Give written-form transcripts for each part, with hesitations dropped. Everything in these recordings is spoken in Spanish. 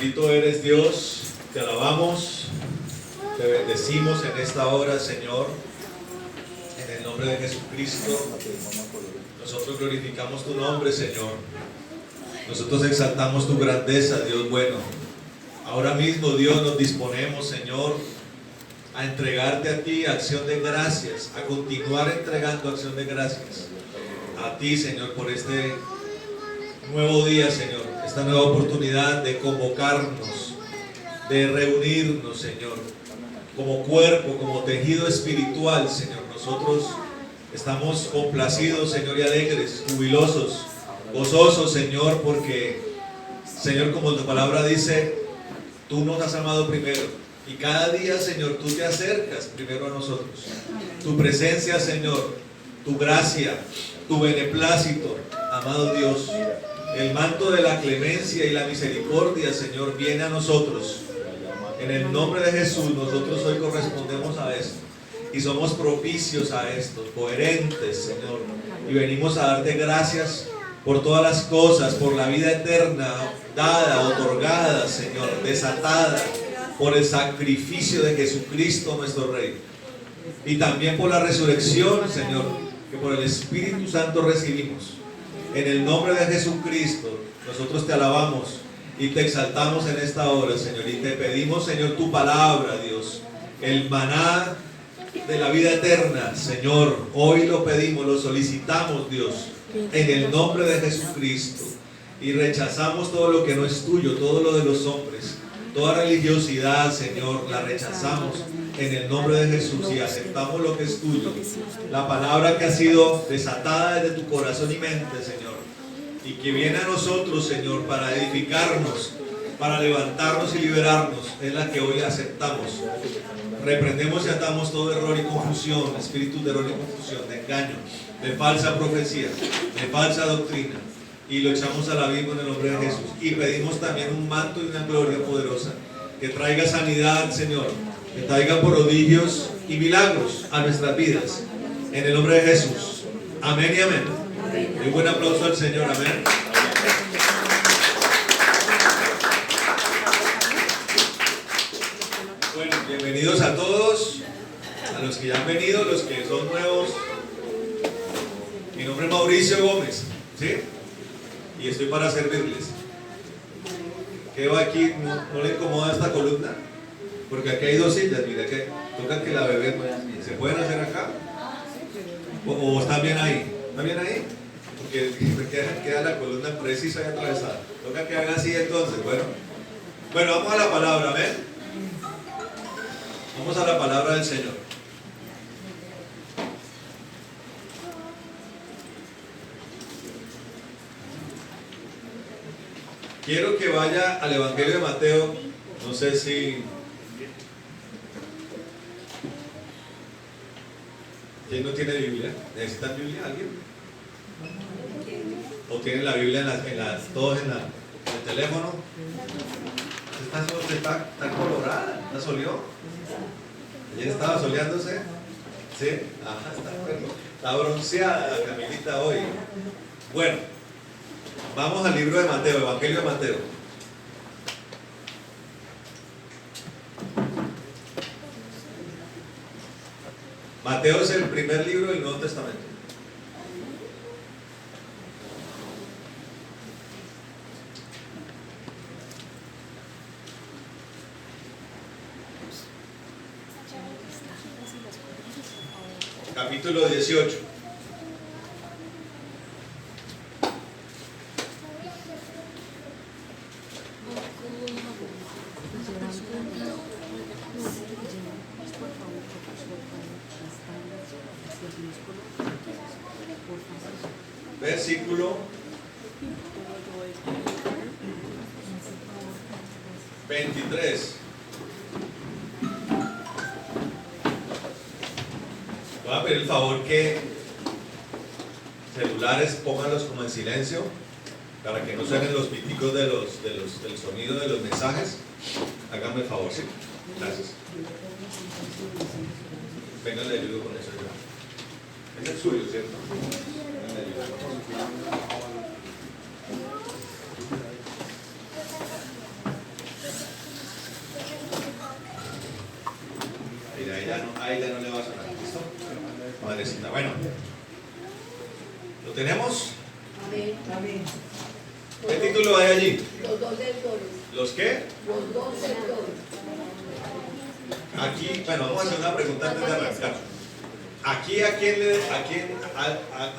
Bendito eres Dios, te alabamos, te bendecimos en esta hora, Señor, en el nombre de Jesucristo. Nosotros glorificamos tu nombre, Señor. Nosotros exaltamos tu grandeza, Dios bueno. Ahora mismo, Dios, nos disponemos, Señor, a entregarte a ti acción de gracias, a continuar entregando acción de gracias a ti, Señor, por este nuevo día, Señor, esta nueva oportunidad de convocarnos, de reunirnos, Señor, como cuerpo, como tejido espiritual, Señor. Nosotros estamos complacidos, Señor, y alegres, jubilosos, gozosos, Señor, porque, Señor, como tu palabra dice, tú nos has amado primero. Y cada día, Señor, tú te acercas primero a nosotros. Tu presencia, Señor, tu gracia, tu beneplácito, amado Dios, el manto de la clemencia y la misericordia, Señor, viene a nosotros. En el nombre de Jesús, nosotros hoy correspondemos a esto y somos propicios a esto, coherentes, Señor. Y venimos a darte gracias por todas las cosas, por la vida eterna dada, otorgada, Señor, desatada por el sacrificio de Jesucristo nuestro Rey, y también por la resurrección, Señor, que por el Espíritu Santo recibimos. En el nombre de Jesucristo nosotros te alabamos y te exaltamos en esta hora, Señor, y te pedimos, Señor, tu palabra, Dios, el maná de la vida eterna, Señor, hoy lo pedimos, lo solicitamos, Dios, en el nombre de Jesucristo, y rechazamos todo lo que no es tuyo, todo lo de los hombres. Toda religiosidad, Señor, la rechazamos en el nombre de Jesús y aceptamos lo que es tuyo. La palabra que ha sido desatada desde tu corazón y mente, Señor, y que viene a nosotros, Señor, para edificarnos, para levantarnos y liberarnos, es la que hoy aceptamos. Reprendemos y atamos todo error y confusión, espíritus de error y confusión, de engaño, de falsa profecía, de falsa doctrina. Y lo echamos al abismo en el nombre de Jesús. Y pedimos también un manto y una gloria poderosa que traiga sanidad, Señor, que traiga prodigios y milagros a nuestras vidas, en el nombre de Jesús. Amén y amén. Un buen aplauso al Señor. Amén. Bueno, bienvenidos a todos, a los que ya han venido, los que son nuevos. Mi nombre es Mauricio Gómez, ¿sí? Y estoy para servirles. ¿Qué va aquí? ¿No le incomoda esta columna? Porque aquí hay dos sillas, mira que toca que la bebé, ¿se pueden hacer acá? ¿O están bien ahí? ¿Están bien ahí? Porque queda la columna precisa y atravesada. Toca que haga así entonces. Bueno, vamos a la palabra, ¿ven? Vamos a la palabra del Señor. Quiero que vaya al Evangelio de Mateo. No sé si... ¿Quién no tiene Biblia? ¿Necesitan Biblia alguien? ¿O tienen la Biblia todos en el teléfono? Está colorada, ¿está soleó? ¿Ayer estaba soleándose? ¿Sí? Ajá, está bronceada la Camilita hoy. Bueno, vamos al libro de Mateo, Evangelio de Mateo. Mateo es el primer libro del Nuevo Testamento. Capítulo 18. Versículo 23. Voy a pedir el favor que celulares pónganlos como en silencio para que no suenen los piticos del sonido de los mensajes. Háganme el favor, ¿sí? Gracias. Vengan, le ayudo con eso ya. Es el suyo, ¿cierto? Vengan, le ayudo. ¿Listo? Madrecita. Bueno, ¿lo tenemos? Amén. ¿Qué título hay allí? Los dos sectores. ¿Los qué? Los dos sectores. Aquí, bueno, vamos a hacer una pregunta antes de arrancar. Aquí, a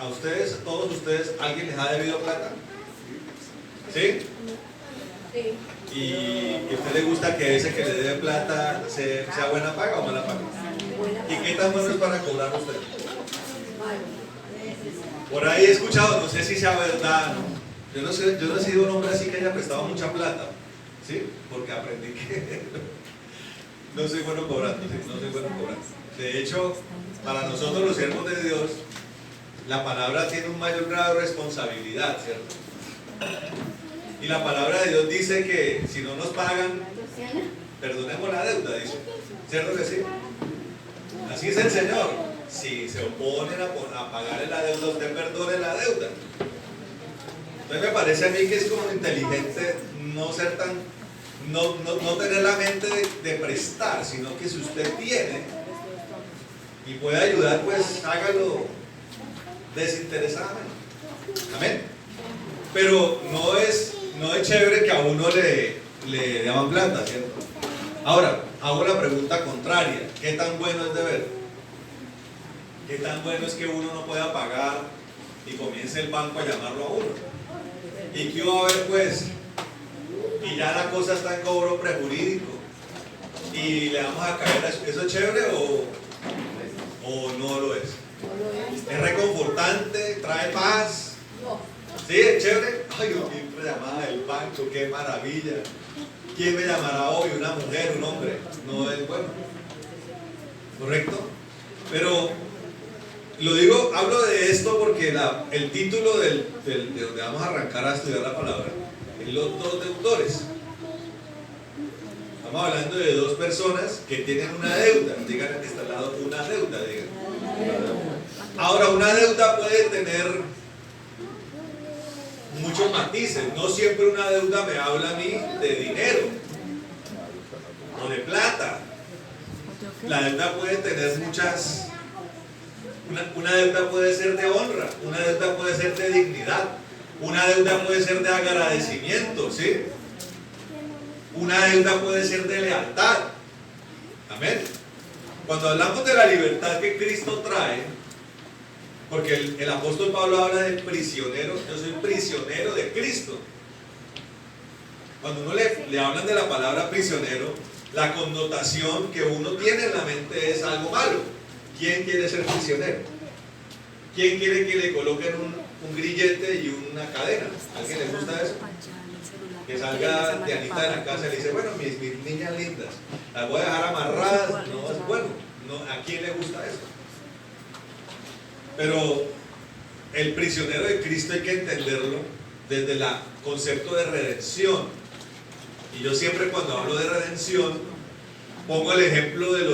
ustedes, a todos ustedes, ¿alguien les ha debido plata? ¿Sí? Sí. ¿Y a usted le gusta que ese que le debe plata sea buena paga o mala paga? ¿Y qué tan bueno es para cobrar usted? Por ahí he escuchado, no sé si sea verdad, yo no he sido un hombre así que haya prestado mucha plata, ¿sí? Porque aprendí que no soy bueno cobrando, ¿sí? No soy bueno cobrando. De hecho, para nosotros los siervos de Dios, la palabra tiene un mayor grado de responsabilidad, ¿cierto? Y la palabra de Dios dice que si no nos pagan, perdonemos la deuda, dice. ¿Cierto que sí? Así es el Señor. Si se oponen a pagarle la deuda, usted perdone la deuda. Entonces me parece a mí que es como inteligente no ser tan, no tener la mente de prestar, sino que si usted tiene y puede ayudar, pues hágalo desinteresadamente. Amén. Pero no es chévere que a uno le daban plata, ¿cierto? Ahora, hago la pregunta contraria. ¿Qué tan bueno es deber? ¿Qué tan bueno es que uno no pueda pagar y comience el banco a llamarlo a uno? ¿Y qué va a haber pues? Y ya la cosa está en cobro prejurídico y le vamos a caer a eso. ¿Eso es chévere o no lo es? ¿Es reconfortante? ¿Trae paz? ¿Sí? ¿Es chévere? Ay, yo siempre llamaba del banco, qué maravilla. ¿Quién me llamará hoy? ¿Una mujer? ¿Un hombre? No es bueno. ¿Correcto? Pero hablo de esto porque el título de donde vamos a arrancar a estudiar la palabra es los dos deudores. Estamos hablando de dos personas que tienen una deuda. Digan que está al lado una deuda, digan. Ahora, una deuda puede tener muchos matices. No siempre una deuda me habla a mí de dinero o de plata. La deuda puede tener muchas. Una deuda puede ser de honra, una deuda puede ser de dignidad, una deuda puede ser de agradecimiento, ¿sí? Una deuda puede ser de lealtad. Amén. Cuando hablamos de la libertad que Cristo trae, porque el apóstol Pablo habla de prisionero, yo soy prisionero de Cristo. Cuando uno le hablan de la palabra prisionero, la connotación que uno tiene en la mente es algo malo. ¿Quién quiere ser prisionero? ¿Quién quiere que le coloquen un grillete y una cadena? ¿A alguien le gusta eso? Que salga Dianita de la casa y le dice, bueno, mis niñas lindas, las voy a dejar amarradas. No es bueno. No, ¿a quién le gusta eso? Pero el prisionero de Cristo hay que entenderlo desde el concepto de redención. Y yo siempre cuando hablo de redención pongo el ejemplo de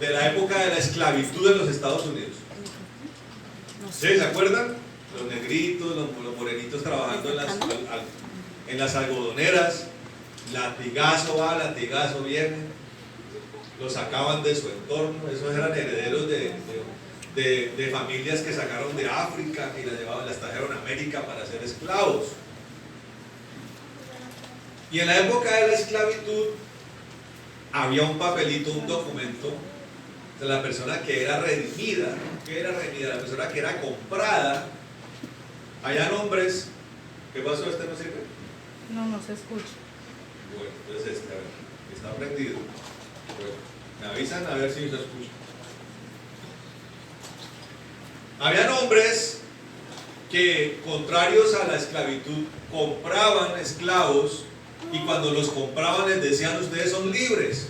la época de la esclavitud en los Estados Unidos. ¿Sí? ¿Se acuerdan? Los negritos, los morenitos trabajando en las algodoneras, latigazo va, latigazo viene, los sacaban de su entorno. Esos eran herederos de familias que sacaron de África y las trajeron a América para ser esclavos. Y en la época de la esclavitud había un papelito, un documento de la persona que era redimida. ¿Qué era redimida? La persona que era comprada. Había nombres. ¿Qué pasó? ¿Este no sirve? No se escucha. Bueno, entonces a ver, está prendido. Bueno, me avisan a ver si se escucha. Había hombres que, contrarios a la esclavitud, compraban esclavos y cuando los compraban les decían, ustedes son libres.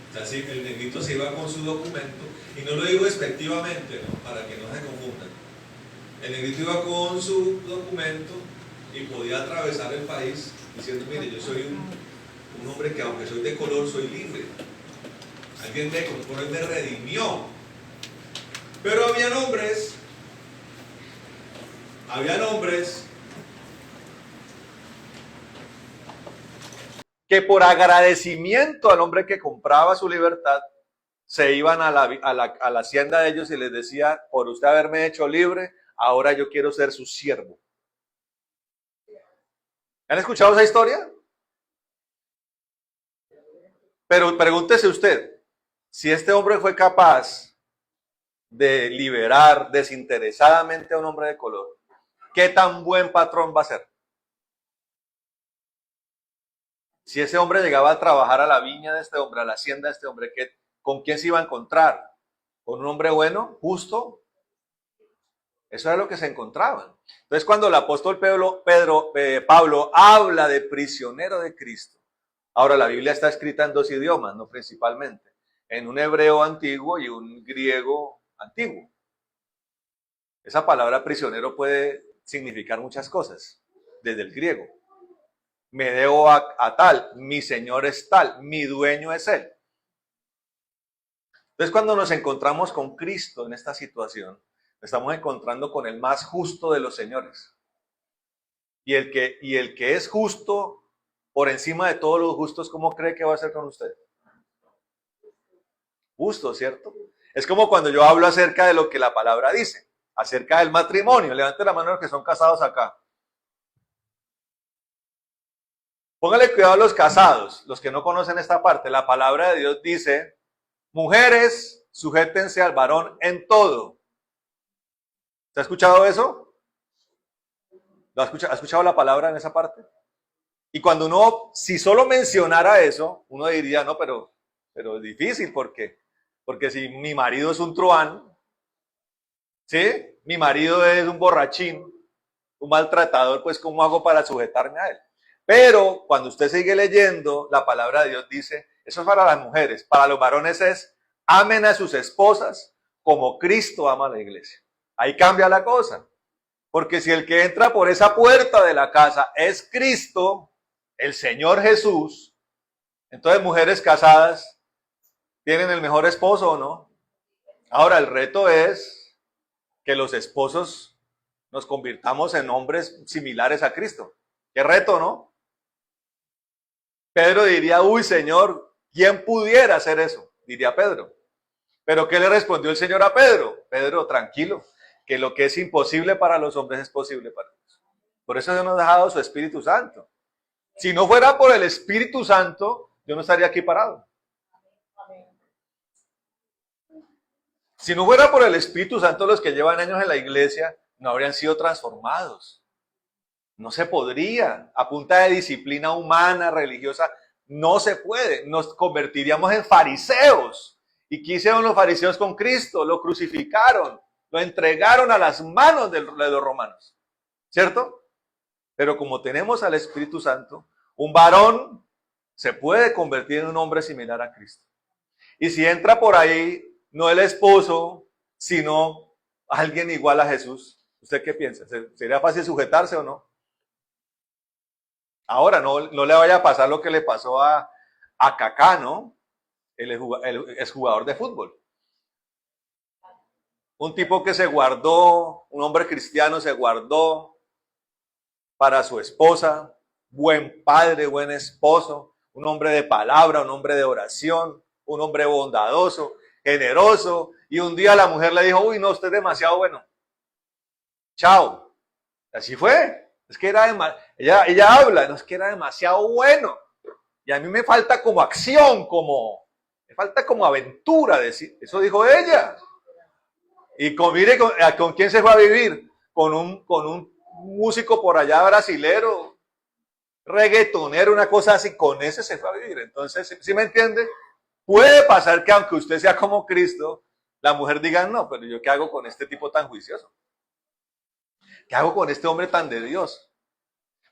O sea, sí, el negrito se iba con su documento, y no lo digo despectivamente, ¿no? Para que no se confundan. El negrito iba con su documento y podía atravesar el país diciendo, mire, yo soy un hombre que aunque soy de color, soy libre. Alguien me compró y me redimió. Pero habían hombres que por agradecimiento al hombre que compraba su libertad, se iban a la hacienda de ellos y les decía, por usted haberme hecho libre, ahora yo quiero ser su siervo. ¿Han escuchado esa historia? Pero pregúntese usted, si este hombre fue capaz de liberar desinteresadamente a un hombre de color, ¿qué tan buen patrón va a ser? Si ese hombre llegaba a trabajar a la viña de este hombre, a la hacienda de este hombre, ¿con quién se iba a encontrar? ¿Con un hombre bueno, justo? Eso era lo que se encontraban. Entonces, cuando el apóstol Pablo habla de prisionero de Cristo, ahora la Biblia está escrita en dos idiomas, no principalmente, en un hebreo antiguo y un griego antiguo. Esa palabra prisionero puede significar muchas cosas, desde el griego. Me debo a tal, mi señor es tal, mi dueño es él. Entonces, cuando nos encontramos con Cristo en esta situación, estamos encontrando con el más justo de los señores. Y el que es justo por encima de todos los justos, ¿cómo cree que va a ser con usted? Justo, ¿cierto? Es como cuando yo hablo acerca de lo que la palabra dice, acerca del matrimonio. Levante la mano los que son casados acá. Póngale cuidado a los casados, los que no conocen esta parte. La palabra de Dios dice, mujeres, sujétense al varón en todo. ¿Se ha escuchado eso? ¿Ha escuchado la palabra en esa parte? Y cuando uno, si solo mencionara eso, uno diría, no, pero es difícil, ¿por qué? Porque si mi marido es un truán, ¿sí? Mi marido es un borrachín, un maltratador, pues ¿cómo hago para sujetarme a él? Pero cuando usted sigue leyendo, la palabra de Dios dice, eso es para las mujeres, para los varones es, amen a sus esposas como Cristo ama a la iglesia. Ahí cambia la cosa, porque si el que entra por esa puerta de la casa es Cristo, el Señor Jesús, entonces mujeres casadas, ¿tienen el mejor esposo o no? Ahora el reto es que los esposos nos convirtamos en hombres similares a Cristo. Qué reto, ¿no? Pedro diría, uy Señor, ¿quién pudiera hacer eso? Diría Pedro. Pero ¿qué le respondió el Señor a Pedro? Pedro, tranquilo, que lo que es imposible para los hombres es posible para Dios. Por eso Dios nos ha dado su Espíritu Santo. Si no fuera por el Espíritu Santo, yo no estaría aquí parado. Si no fuera por el Espíritu Santo, los que llevan años en la iglesia no habrían sido transformados. No se podría, a punta de disciplina humana, religiosa, no se puede. Nos convertiríamos en fariseos. ¿Y qué hicieron los fariseos con Cristo? Lo crucificaron, lo entregaron a las manos de los romanos. ¿Cierto? Pero como tenemos al Espíritu Santo, un varón se puede convertir en un hombre similar a Cristo. Y si entra por ahí, no el esposo, sino alguien igual a Jesús, ¿usted qué piensa? ¿Sería fácil sujetarse o no? Ahora, no le vaya a pasar lo que le pasó a Kaká, ¿no? El exjugador de fútbol. Un tipo que se guardó, un hombre cristiano se guardó para su esposa, buen padre, buen esposo, un hombre de palabra, un hombre de oración, un hombre bondadoso, generoso, y un día la mujer le dijo, uy, no, usted es demasiado bueno. Chao. Así fue. Es que ella habla, no es que era demasiado bueno. Y a mí me falta como acción, me falta como aventura, decir. Eso dijo ella. Y mire, ¿con quién se fue a vivir? Con un músico por allá brasilero, reggaetonero, una cosa así, con ese se fue a vivir. Entonces, ¿sí me entiende? Puede pasar que aunque usted sea como Cristo, la mujer diga, no, pero yo qué hago con este tipo tan juicioso. ¿Qué hago con este hombre tan de Dios?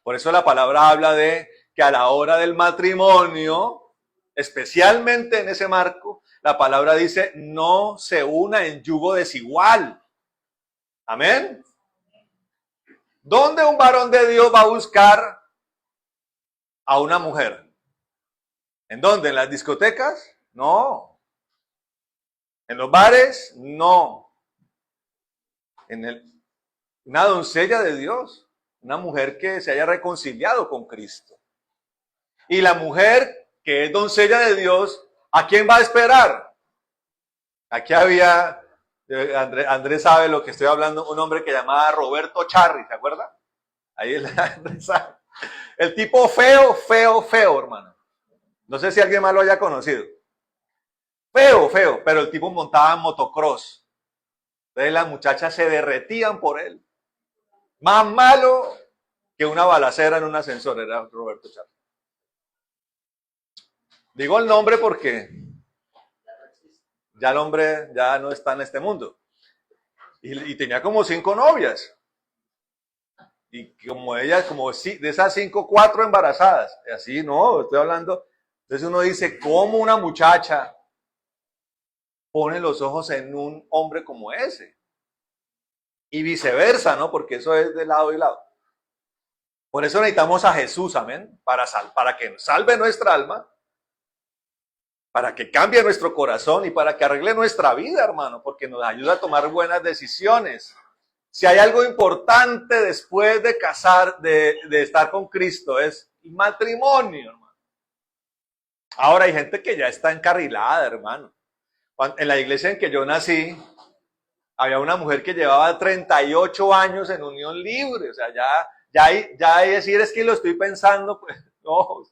Por eso la palabra habla de que a la hora del matrimonio, especialmente en ese marco, la palabra dice, no se una en yugo desigual. Amén. ¿Dónde un varón de Dios va a buscar a una mujer? ¿En dónde? ¿En las discotecas? No. ¿En los bares? No. Una doncella de Dios, una mujer que se haya reconciliado con Cristo. Y la mujer que es doncella de Dios, ¿a quién va a esperar? Aquí había, Andrés sabe lo que estoy hablando, un hombre que llamaba Roberto Charri, ¿se acuerda? Ahí Andrés sabe. El tipo feo, feo, feo, hermano. No sé si alguien más lo haya conocido. Feo, feo, pero el tipo montaba en motocross. Entonces las muchachas se derretían por él. Más malo que una balacera en un ascensor era Roberto Charri. Digo el nombre porque ya el hombre ya no está en este mundo. Y tenía como 5 novias. Y como ella, como de esas 5, 4 embarazadas. Y así, no, estoy hablando. Entonces uno dice, ¿cómo una muchacha pone los ojos en un hombre como ese? Y viceversa, ¿no? Porque eso es de lado y lado. Por eso necesitamos a Jesús, amén, para que salve nuestra alma, para que cambie nuestro corazón y para que arregle nuestra vida, hermano, porque nos ayuda a tomar buenas decisiones. Si hay algo importante después de casar, de estar con Cristo, es el matrimonio, hermano. Ahora hay gente que ya está encarrilada, hermano. En la iglesia en que yo nací, había una mujer que llevaba 38 años en unión libre, o sea, ya hay decir, es que lo estoy pensando, pues, no,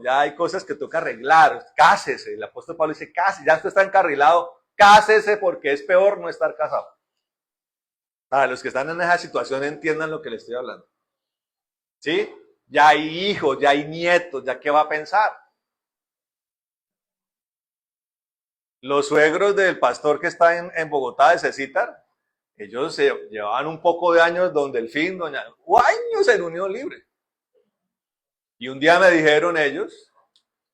ya hay cosas que toca arreglar, cásese, el apóstol Pablo dice, cásese, ya usted está encarrilado, cásese porque es peor no estar casado. Para los que están en esa situación entiendan lo que les estoy hablando. ¿Sí? Ya hay hijos, ya hay nietos, ya qué va a pensar. Los suegros del pastor que está en Bogotá, de Cecitar, ellos se llevaban un poco de años donde el fin, años en unión libre. Y un día me dijeron ellos,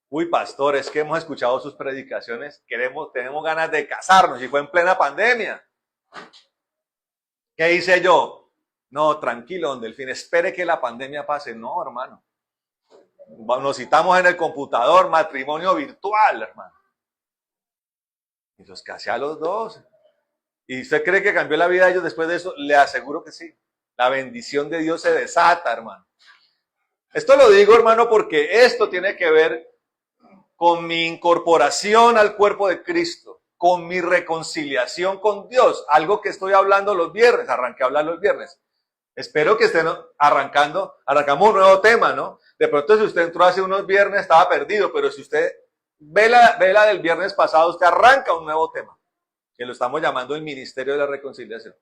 uy pastor, es que hemos escuchado sus predicaciones, tenemos ganas de casarnos, y fue en plena pandemia. ¿Qué hice yo? No, tranquilo, don Delfín, espere que la pandemia pase. No, hermano. Nos citamos en el computador, matrimonio virtual, hermano. Y los casé a los dos. ¿Y usted cree que cambió la vida de ellos después de eso? Le aseguro que sí. La bendición de Dios se desata, hermano. Esto lo digo, hermano, porque esto tiene que ver con mi incorporación al cuerpo de Cristo, con mi reconciliación con Dios, algo que estoy hablando los viernes, arranqué a hablar los viernes. Espero que estén arrancamos un nuevo tema, ¿no? De pronto si usted entró hace unos viernes estaba perdido, pero si usted ve la del viernes pasado, usted arranca un nuevo tema, que lo estamos llamando el Ministerio de la Reconciliación.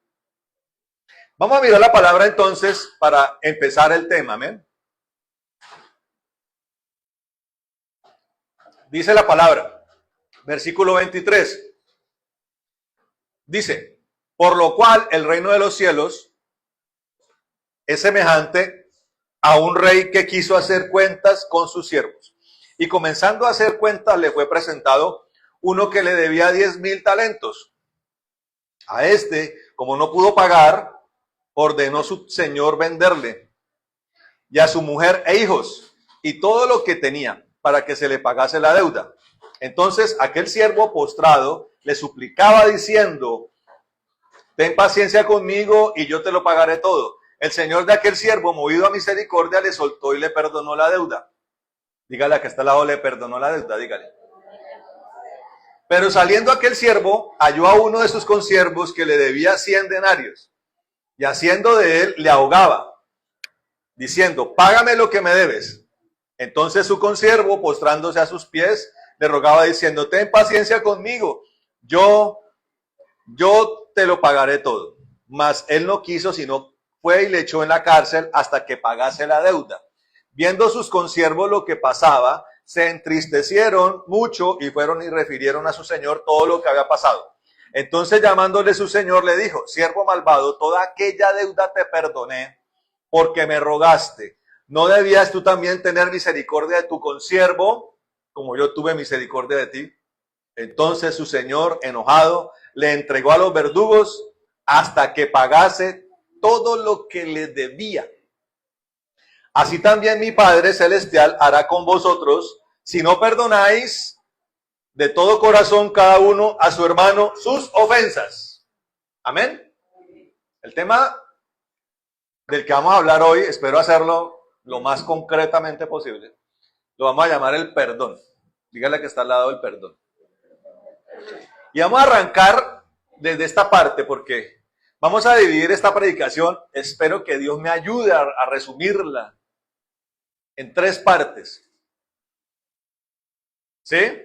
Vamos a mirar la palabra entonces para empezar el tema, amén. Dice la palabra, versículo 23. Dice, por lo cual el reino de los cielos es semejante a un rey que quiso hacer cuentas con sus siervos. Y comenzando a hacer cuentas le fue presentado uno que le debía 10,000 talentos. A este, como no pudo pagar, ordenó su señor venderle y a su mujer e hijos y todo lo que tenía para que se le pagase la deuda. Entonces aquel siervo postrado le suplicaba diciendo, ten paciencia conmigo y yo te lo pagaré todo. El señor de aquel siervo, movido a misericordia, le soltó y le perdonó la deuda. Dígale a que está al lado, le perdonó la deuda, dígale. Pero saliendo aquel siervo, halló a uno de sus consiervos que le debía 100 denarios. Y haciendo de él, le ahogaba, diciendo, págame lo que me debes. Entonces su consiervo, postrándose a sus pies, le rogaba diciendo, ten paciencia conmigo, yo te lo pagaré todo. Mas él no quiso, sino fue y le echó en la cárcel hasta que pagase la deuda. Viendo sus consiervos lo que pasaba, se entristecieron mucho y fueron y refirieron a su señor todo lo que había pasado. Entonces llamándole su señor le dijo, siervo malvado, toda aquella deuda te perdoné porque me rogaste. ¿No debías tú también tener misericordia de tu consiervo, como yo tuve misericordia de ti? Entonces su señor, enojado, le entregó a los verdugos hasta que pagase todo lo que le debía. Así también mi Padre Celestial hará con vosotros, si no perdonáis de todo corazón cada uno a su hermano sus ofensas. Amén. El tema del que vamos a hablar hoy, espero hacerlo lo más concretamente posible, lo vamos a llamar el perdón. Dígale que está al lado del perdón. Y vamos a arrancar desde esta parte porque vamos a dividir esta predicación. Espero que Dios me ayude a resumirla en 3 partes. ¿Sí?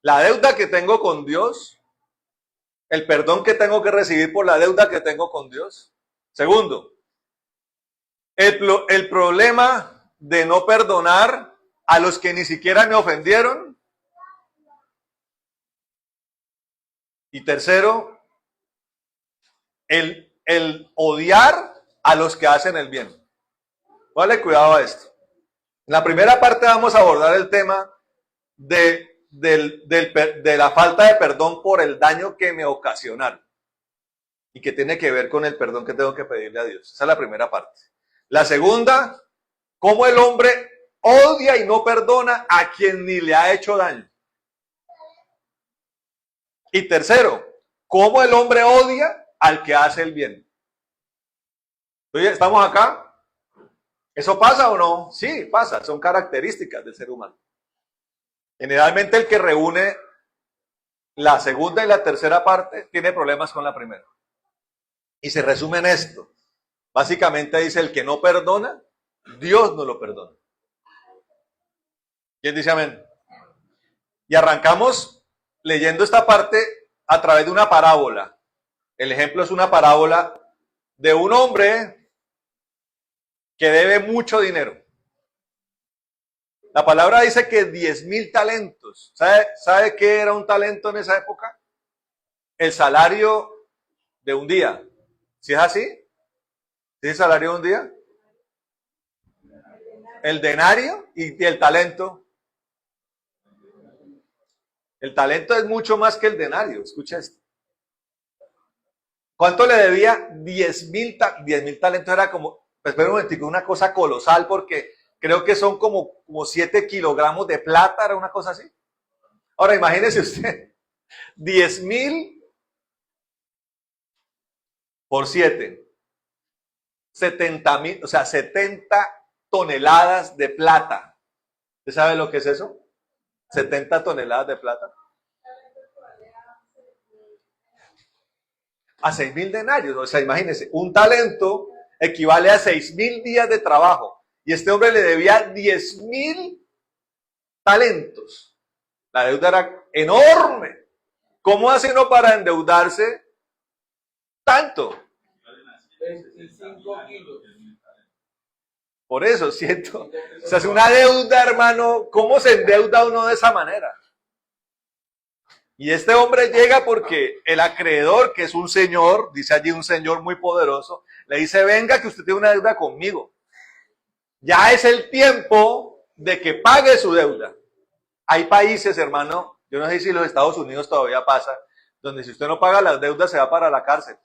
La deuda que tengo con Dios, el perdón que tengo que recibir por la deuda que tengo con Dios. Segundo, el problema de no perdonar a los que ni siquiera me ofendieron. Y tercero, el odiar a los que hacen el bien. Vale, cuidado a esto. En la primera parte vamos a abordar el tema de la falta de perdón por el daño que me ocasionaron y que tiene que ver con el perdón que tengo que pedirle a Dios. Esa es la primera parte. La segunda, cómo el hombre odia y no perdona a quien ni le ha hecho daño. Y tercero, cómo el hombre odia al que hace el bien. Oye, ¿estamos acá? ¿Eso pasa o no? Sí, pasa, son características del ser humano. Generalmente el que reúne la segunda y la tercera parte tiene problemas con la primera. Y se resume en esto. Básicamente dice, el que no perdona, Dios no lo perdona. ¿Quién dice amén? Y arrancamos leyendo esta parte a través de una parábola. El ejemplo es una parábola de un hombre que debe mucho dinero. La palabra dice que 10,000 talentos. ¿Sabe qué era un talento en esa época? El salario de un día. ¿Sí es así? ¿Sí es el salario de un día? El denario y el talento. El talento es mucho más que el denario. Escucha esto. ¿Cuánto le debía? 10,000 talentos. Era como, espera un momentico, una cosa colosal porque creo que son como 7 kilogramos de plata, era una cosa así. Ahora imagínese usted, 10,000 por 7, 70,000, o sea, 70 toneladas de plata. ¿Usted sabe lo que es eso? 70 toneladas de plata. A 6,000 denarios, o sea, imagínese, un talento equivale a 6,000 días de trabajo. Y este hombre le debía 10,000 talentos. La deuda era enorme. ¿Cómo hace uno para endeudarse tanto? 25 kilos. Por eso, siento. O sea, es una deuda, hermano. ¿Cómo se endeuda uno de esa manera? Y este hombre llega porque el acreedor, que es un señor, dice allí un señor muy poderoso, le dice, venga que usted tiene una deuda conmigo. Ya es el tiempo de que pague su deuda. Hay países, hermano, yo no sé si los Estados Unidos todavía pasa, donde si usted no paga las deudas se va para la cárcel.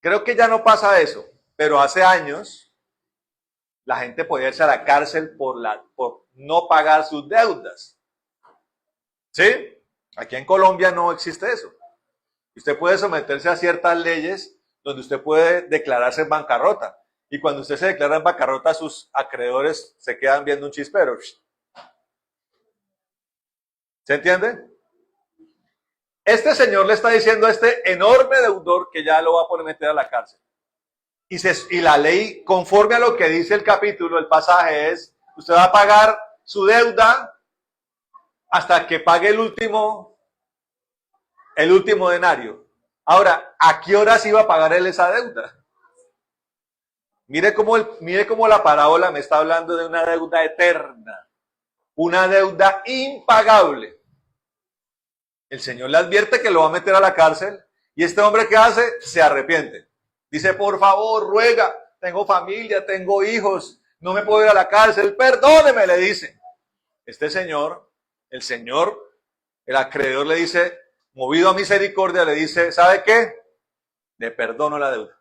Creo que ya no pasa eso, pero hace años la gente podía irse a la cárcel por no pagar sus deudas. ¿Sí? Aquí en Colombia no existe eso. Usted puede someterse a ciertas leyes donde usted puede declararse en bancarrota. Y cuando usted se declara en bancarrota, sus acreedores se quedan viendo un chispero. ¿Se entiende? Este señor le está diciendo a este enorme deudor que ya lo va a poner meter a la cárcel. Y la ley, conforme a lo que dice el capítulo, el pasaje es, usted va a pagar su deuda hasta que pague el último denario. Ahora, ¿a qué horas iba a pagar él esa deuda? Mire cómo la parábola me está hablando de una deuda eterna, una deuda impagable. El Señor le advierte que lo va a meter a la cárcel y este hombre, ¿qué hace? Se arrepiente. Dice, por favor, ruega, tengo familia, tengo hijos, no me puedo ir a la cárcel, perdóneme, le dice. Este señor, el acreedor le dice, movido a misericordia, le dice, ¿sabe qué? Le perdono la deuda.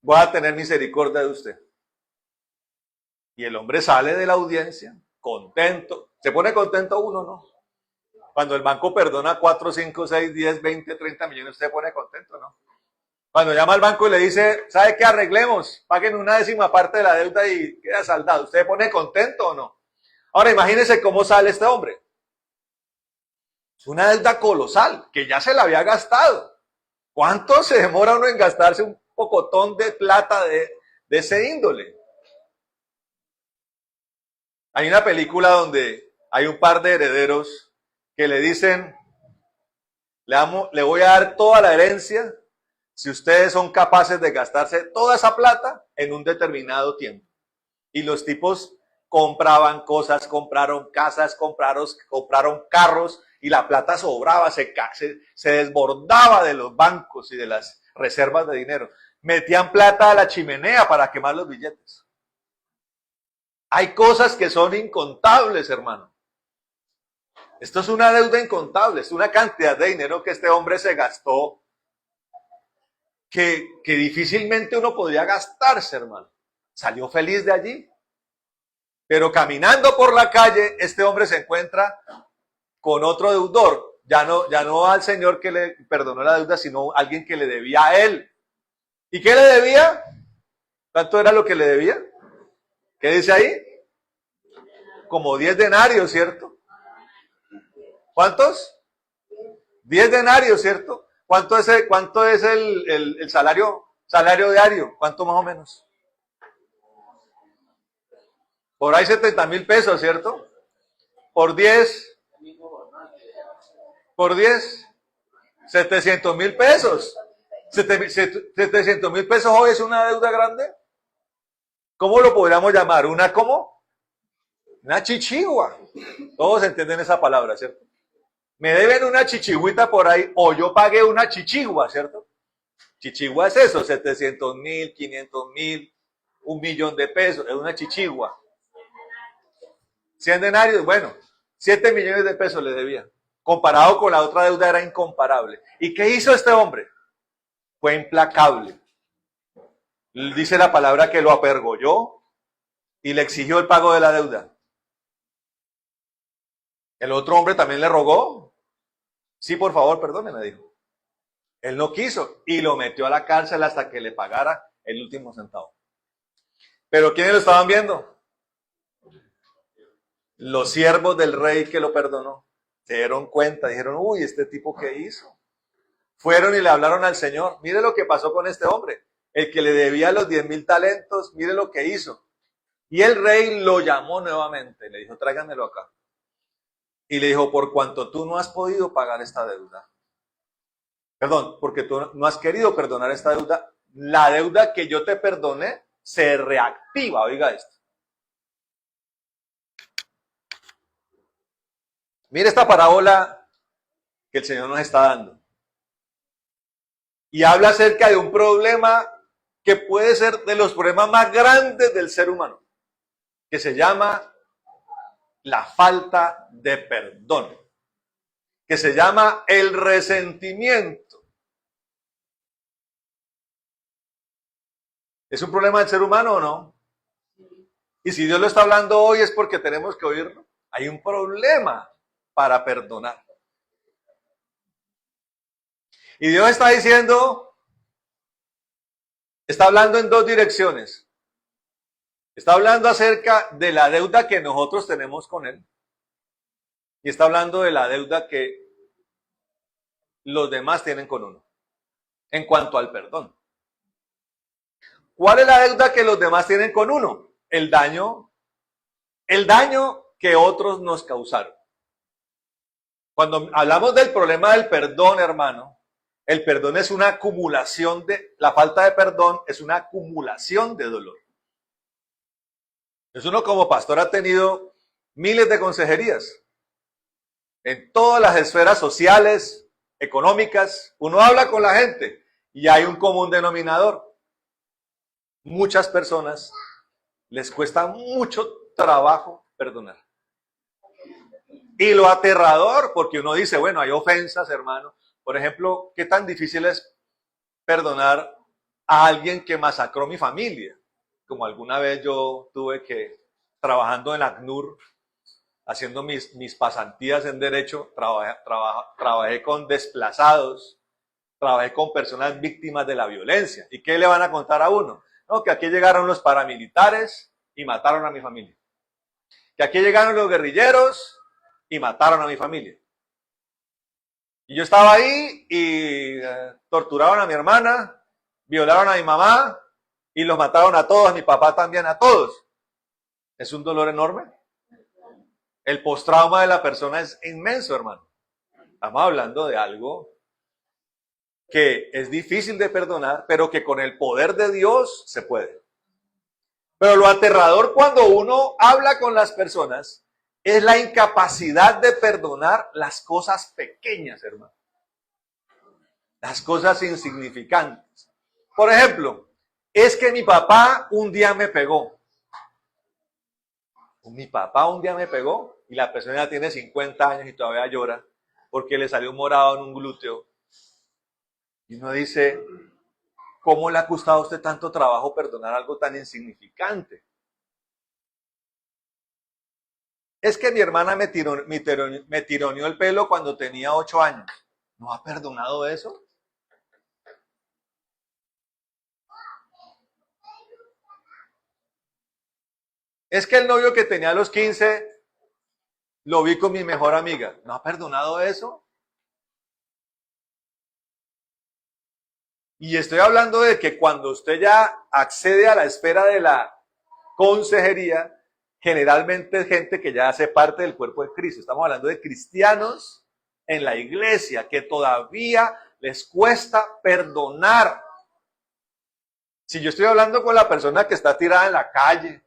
Voy a tener misericordia de usted. Y el hombre sale de la audiencia contento. ¿Se pone contento uno, no? Cuando el banco perdona 4, 5, 6, 10, 20, 30 millones, ¿usted se pone contento, no? Cuando llama al banco y le dice, ¿sabe qué? Arreglemos, paguen una 10ª parte de la deuda y queda saldado. ¿Usted se pone contento o no? Ahora imagínense cómo sale este hombre. Es una deuda colosal que ya se la había gastado. ¿Cuánto se demora uno en gastarse un pocotón de plata de ese índole? Hay una película donde hay un par de herederos que le dicen, le voy a dar toda la herencia si ustedes son capaces de gastarse toda esa plata en un determinado tiempo. Y los tipos compraban cosas, compraron casas, compraron carros y la plata sobraba, se desbordaba de los bancos y de las reservas de dinero. Metían plata a la chimenea para quemar los billetes. Hay cosas que son incontables, hermano. Esto es una deuda incontable, es una cantidad de dinero que este hombre se gastó que difícilmente uno podría gastarse, hermano. Salió feliz de allí. Pero caminando por la calle, este hombre se encuentra con otro deudor. Ya no al señor que le perdonó la deuda, sino a alguien que le debía a él. ¿Y qué le debía? ¿Cuánto era lo que le debía? ¿Qué dice ahí? Como 10 denarios, ¿cierto? ¿Cuántos? 10 denarios, ¿cierto? ¿Cuánto es el salario diario? ¿Cuánto más o menos? Por ahí 70,000 pesos, ¿cierto? Por 10, 700,000 pesos. 700,000 pesos hoy es una deuda grande. ¿Cómo lo podríamos llamar? ¿Una cómo? Una chichigua. Todos entienden esa palabra, ¿cierto? Me deben una chichigüita por ahí, o yo pagué una chichigua, ¿cierto? Chichigua es eso, 700,000, 500,000, 1,000,000 de pesos, es una chichigua. 100 denarios, bueno, 7 millones de pesos le debía. Comparado con la otra deuda era incomparable. ¿Y qué hizo este hombre? Fue implacable. Dice la palabra que lo apergolló y le exigió el pago de la deuda. El otro hombre también le rogó. Sí, por favor, perdóneme, dijo. Él no quiso y lo metió a la cárcel hasta que le pagara el último centavo. ¿Pero quiénes lo estaban viendo? Los siervos del rey que lo perdonó. Se dieron cuenta, dijeron, uy, ¿este tipo qué hizo? Fueron y le hablaron al Señor. Mire lo que pasó con este hombre. El que le debía los 10,000 talentos, mire lo que hizo. Y el rey lo llamó nuevamente. Le dijo, tráiganmelo acá. Y le dijo, por cuanto tú no has podido pagar esta deuda. Perdón, porque tú no has querido perdonar esta deuda. La deuda que yo te perdoné se reactiva. Oiga esto. Mire esta parábola que el Señor nos está dando. Y habla acerca de un problema que puede ser de los problemas más grandes del ser humano, que se llama la falta de perdón, que se llama el resentimiento. ¿Es un problema del ser humano o no? Y si Dios lo está hablando hoy es porque tenemos que oírlo. Hay un problema para perdonar. Y Dios está diciendo, está hablando en dos direcciones. Está hablando acerca de la deuda que nosotros tenemos con Él. Y está hablando de la deuda que los demás tienen con uno. En cuanto al perdón. ¿Cuál es la deuda que los demás tienen con uno? El daño que otros nos causaron. Cuando hablamos del problema del perdón, hermano, el perdón es una acumulación la falta de perdón es una acumulación de dolor. Entonces uno como pastor ha tenido miles de consejerías en todas las esferas sociales, económicas. Uno habla con la gente y hay un común denominador. Muchas personas les cuesta mucho trabajo perdonar. Y lo aterrador, porque uno dice, bueno, hay ofensas, hermano. Por ejemplo, ¿qué tan difícil es perdonar a alguien que masacró mi familia? Como alguna vez yo tuve que, trabajando en ACNUR, haciendo mis pasantías en Derecho, trabajé con desplazados, trabajé con personas víctimas de la violencia. ¿Y qué le van a contar a uno? No, que aquí llegaron los paramilitares y mataron a mi familia. Que aquí llegaron los guerrilleros y mataron a mi familia. Y yo estaba ahí y torturaron a mi hermana, violaron a mi mamá y los mataron a todos, a mi papá también, a todos. Es un dolor enorme. El postrauma de la persona es inmenso, hermano. Estamos hablando de algo que es difícil de perdonar, pero que con el poder de Dios se puede. Pero lo aterrador cuando uno habla con las personas es la incapacidad de perdonar las cosas pequeñas, hermano. Las cosas insignificantes. Por ejemplo, es que mi papá un día me pegó. Mi papá un día me pegó y la persona ya tiene 50 años y todavía llora porque le salió un morado en un glúteo. Y uno dice, ¿cómo le ha costado a usted tanto trabajo perdonar algo tan insignificante? Es que mi hermana me tironeó el pelo cuando tenía 8 años. ¿No ha perdonado eso? Es que el novio que tenía a los 15 lo vi con mi mejor amiga. ¿No ha perdonado eso? Y estoy hablando de que cuando usted ya accede a la esfera de la consejería, generalmente es gente que ya hace parte del cuerpo de Cristo. Estamos hablando de cristianos en la iglesia que todavía les cuesta perdonar. Si yo estoy hablando con la persona que está tirada en la calle,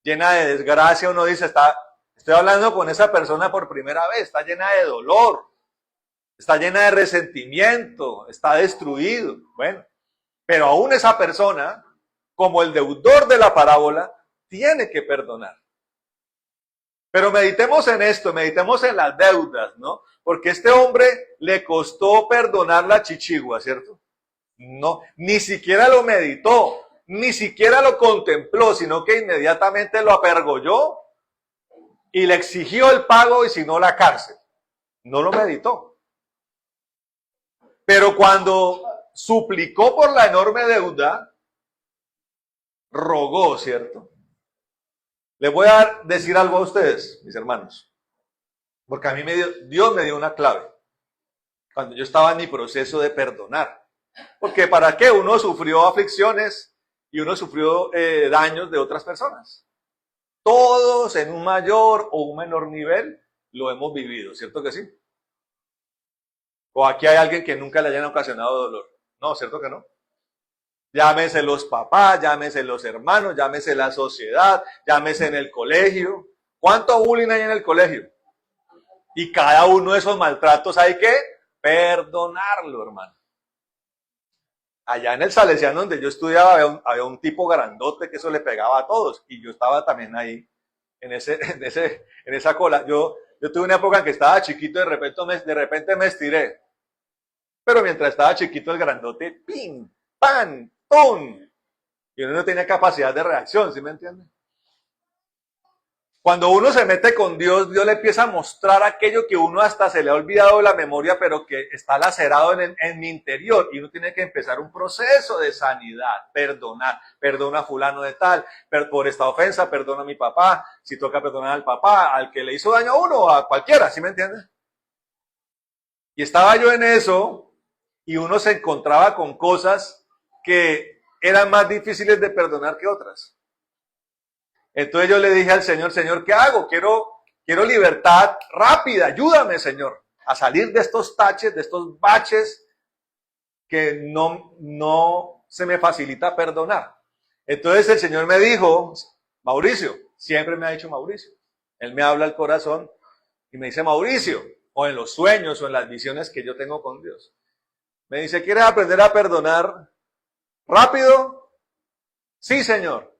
llena de desgracia, uno dice, estoy hablando con esa persona por primera vez, está llena de dolor, está llena de resentimiento, está destruido. Bueno, pero aún esa persona, como el deudor de la parábola, tiene que perdonar. Pero meditemos en esto, meditemos en las deudas, ¿no? Porque a este hombre le costó perdonar la chichigua, ¿cierto? No, ni siquiera lo meditó, ni siquiera lo contempló, sino que inmediatamente lo apergolló y le exigió el pago y si no la cárcel. No lo meditó. Pero cuando suplicó por la enorme deuda, rogó, ¿cierto? Les voy a decir algo a ustedes, mis hermanos, porque a mí Dios me dio una clave cuando yo estaba en mi proceso de perdonar. Porque ¿para qué? Uno sufrió aflicciones y uno sufrió daños de otras personas. Todos en un mayor o un menor nivel lo hemos vivido, ¿cierto que sí? O aquí hay alguien que nunca le hayan ocasionado dolor. No, ¿cierto que no? Llámese los papás, llámese los hermanos, llámese la sociedad, llámese en el colegio. ¿Cuánto bullying hay en el colegio? Y cada uno de esos maltratos hay que perdonarlo, hermano. Allá en el Salesiano donde yo estudiaba había un tipo grandote que eso le pegaba a todos. Y yo estaba también ahí, en esa cola. Yo tuve una época en que estaba chiquito y de repente me estiré. Pero mientras estaba chiquito el grandote, ¡pim! ¡Pam! ¡Pum! Y uno no tenía capacidad de reacción, ¿sí me entiende? Cuando uno se mete con Dios, Dios le empieza a mostrar aquello que uno hasta se le ha olvidado de la memoria, pero que está lacerado en mi interior. Y uno tiene que empezar un proceso de sanidad, perdonar. Perdona a fulano de tal, por esta ofensa, perdona a mi papá. Si toca perdonar al papá, al que le hizo daño a uno o a cualquiera, ¿sí me entiende? Y estaba yo en eso, y uno se encontraba con cosas que eran más difíciles de perdonar que otras. Entonces yo le dije al Señor, Señor, ¿qué hago? Quiero libertad rápida, ayúdame, Señor, a salir de estos taches, de estos baches que no se me facilita perdonar. Entonces el Señor me dijo, Mauricio, siempre me ha dicho Mauricio, Él me habla al corazón y me dice Mauricio, o en los sueños o en las visiones que yo tengo con Dios. Me dice, ¿quieres aprender a perdonar rápido? Sí, Señor.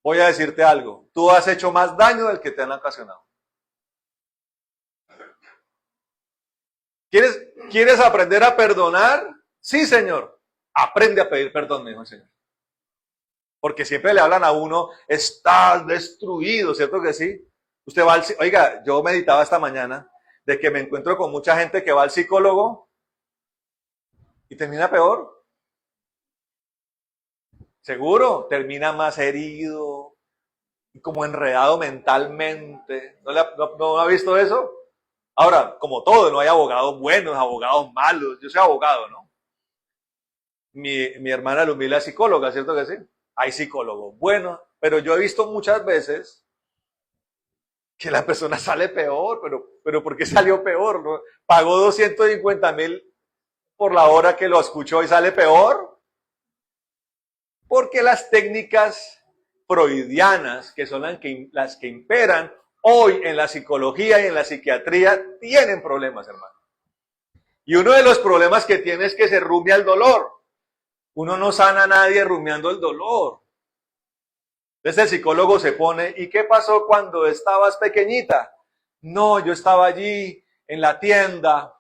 Voy a decirte algo, tú has hecho más daño del que te han ocasionado. ¿Quieres aprender a perdonar? Sí, Señor. Aprende a pedir perdón, me dijo el Señor. Porque siempre le hablan a uno, estás destruido, ¿cierto que sí? Usted va oiga, yo meditaba esta mañana de que me encuentro con mucha gente que va al psicólogo y termina peor. Seguro, termina más herido, como enredado mentalmente. ¿No ha visto eso? Ahora, como todo, no hay abogados buenos, abogados malos. Yo soy abogado, ¿no? Mi hermana Lumila es psicóloga, ¿cierto que sí? Hay psicólogos buenos, pero yo he visto muchas veces que la persona sale peor, pero ¿por qué salió peor? ¿No? Pagó 250,000 por la hora que lo escuchó y sale peor. Porque las técnicas freudianas, que son las que imperan hoy en la psicología y en la psiquiatría, tienen problemas, hermano. Y uno de los problemas que tiene es que se rumia el dolor. Uno no sana a nadie rumiando el dolor. Entonces el psicólogo se pone, ¿y qué pasó cuando estabas pequeñita? No, yo estaba allí en la tienda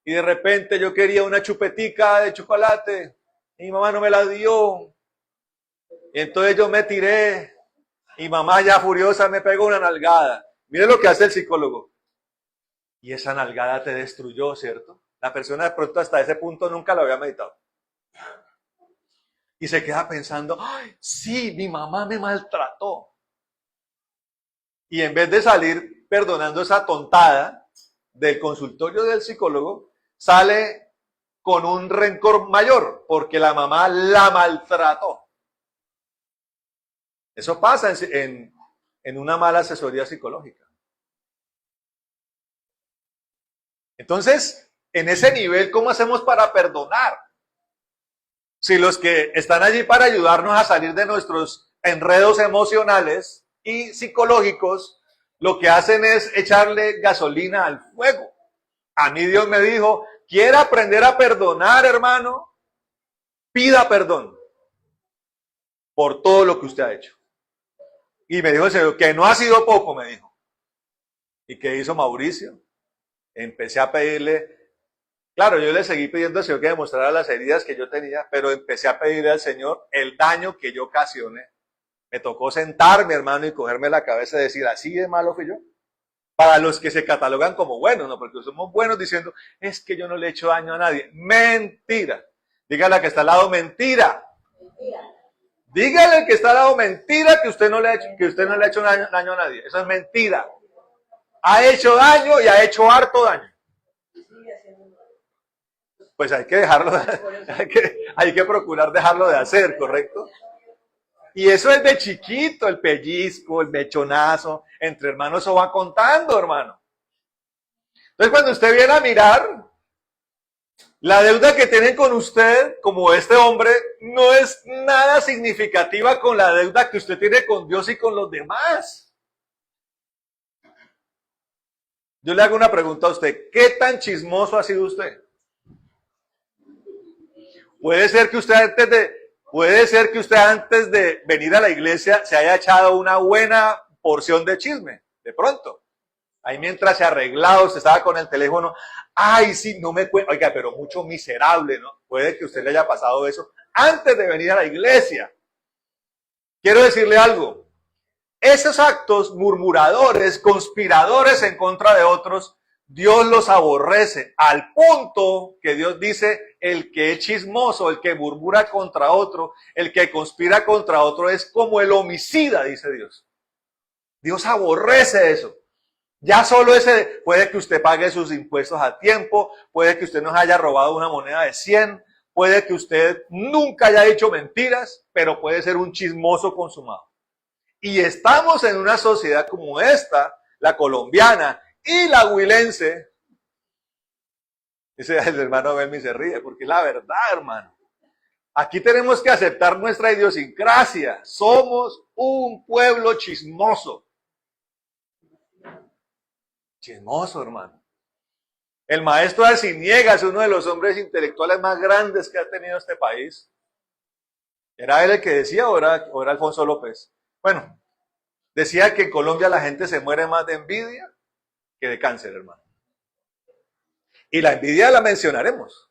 y de repente yo quería una chupetica de chocolate y mi mamá no me la dio. Y entonces yo me tiré y mamá ya furiosa me pegó una nalgada. Mire lo que hace el psicólogo. Y esa nalgada te destruyó, ¿cierto? La persona de pronto hasta ese punto nunca lo había meditado. Y se queda pensando, ¡ay, sí, mi mamá me maltrató! Y en vez de salir perdonando esa tontada del consultorio del psicólogo, sale con un rencor mayor, porque la mamá la maltrató. Eso pasa en una mala asesoría psicológica. Entonces, en ese nivel, ¿cómo hacemos para perdonar? Si los que están allí para ayudarnos a salir de nuestros enredos emocionales y psicológicos, lo que hacen es echarle gasolina al fuego. A mí Dios me dijo, ¿quiere aprender a perdonar, hermano? Pida perdón por todo lo que usted ha hecho. Y me dijo el Señor, que no ha sido poco, me dijo. ¿Y qué hizo Mauricio? Empecé a pedirle. Claro, yo le seguí pidiendo al Señor que demostrara las heridas que yo tenía, pero empecé a pedirle al Señor el daño que yo ocasioné. Me tocó sentarme, hermano, y cogerme la cabeza y decir, así de malo fui yo. Para los que se catalogan como buenos, ¿no? Porque somos buenos diciendo, es que yo no le he hecho daño a nadie. Mentira. Dígale a que está al lado, mentira. Mentira. Dígale al que está al lado, mentira, que usted no le ha hecho daño a nadie. Eso es mentira. Ha hecho daño y ha hecho harto daño. Pues hay que dejarlo, hay que procurar dejarlo de hacer, ¿correcto? Y eso es de chiquito, el pellizco, el mechonazo, entre hermanos eso va contando, hermano. Entonces cuando usted viene a mirar, la deuda que tienen con usted, como este hombre, no es nada significativa con la deuda que usted tiene con Dios y con los demás. Yo le hago una pregunta a usted, ¿qué tan chismoso ha sido usted? Puede ser que usted antes de venir a la iglesia se haya echado una buena porción de chisme, de pronto. Ahí mientras se arreglaba, usted estaba con el teléfono, ay, sí, no me cuenta, oiga, pero mucho miserable, ¿no? Puede que a usted le haya pasado eso antes de venir a la iglesia. Quiero decirle algo, esos actos murmuradores, conspiradores en contra de otros, Dios los aborrece al punto que Dios dice, el que es chismoso, el que murmura contra otro, el que conspira contra otro es como el homicida, dice Dios. Dios aborrece eso. Ya solo ese, puede que usted pague sus impuestos a tiempo, puede que usted nos haya robado una moneda de 100, puede que usted nunca haya hecho mentiras, pero puede ser un chismoso consumado. Y estamos en una sociedad como esta, la colombiana, y la huilense, dice el hermano Belmi se ríe, porque es la verdad, hermano. Aquí tenemos que aceptar nuestra idiosincrasia. Somos un pueblo chismoso. Chismoso, hermano. El maestro Arciniega es uno de los hombres intelectuales más grandes que ha tenido este país. ¿Era él el que decía o era Alfonso López? Bueno, decía que en Colombia la gente se muere más de envidia que de cáncer, hermano. Y la envidia la mencionaremos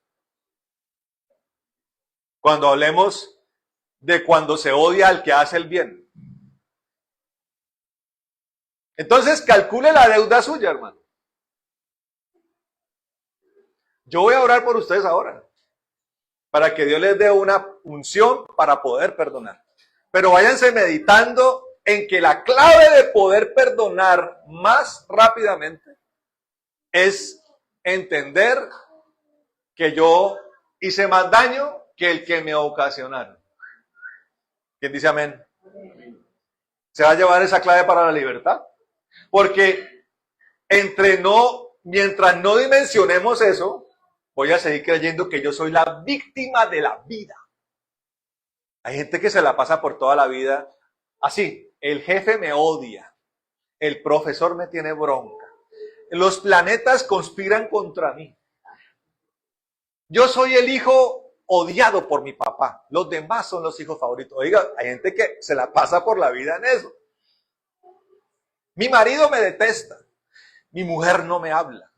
cuando hablemos de cuando se odia al que hace el bien. Entonces calcule la deuda suya, hermano. Yo voy a orar por ustedes ahora, para que Dios les dé una unción para poder perdonar. Pero váyanse meditando en que la clave de poder perdonar más rápidamente es entender que yo hice más daño que el que me ocasionaron. ¿Quién dice amén? ¿Se va a llevar esa clave para la libertad? Porque mientras no dimensionemos eso, voy a seguir creyendo que yo soy la víctima de la vida. Hay gente que se la pasa por toda la vida así. El jefe me odia. El profesor me tiene bronca. Los planetas conspiran contra mí. Yo soy el hijo odiado por mi papá. Los demás son los hijos favoritos. Oiga, hay gente que se la pasa por la vida en eso. Mi marido me detesta. Mi mujer no me habla.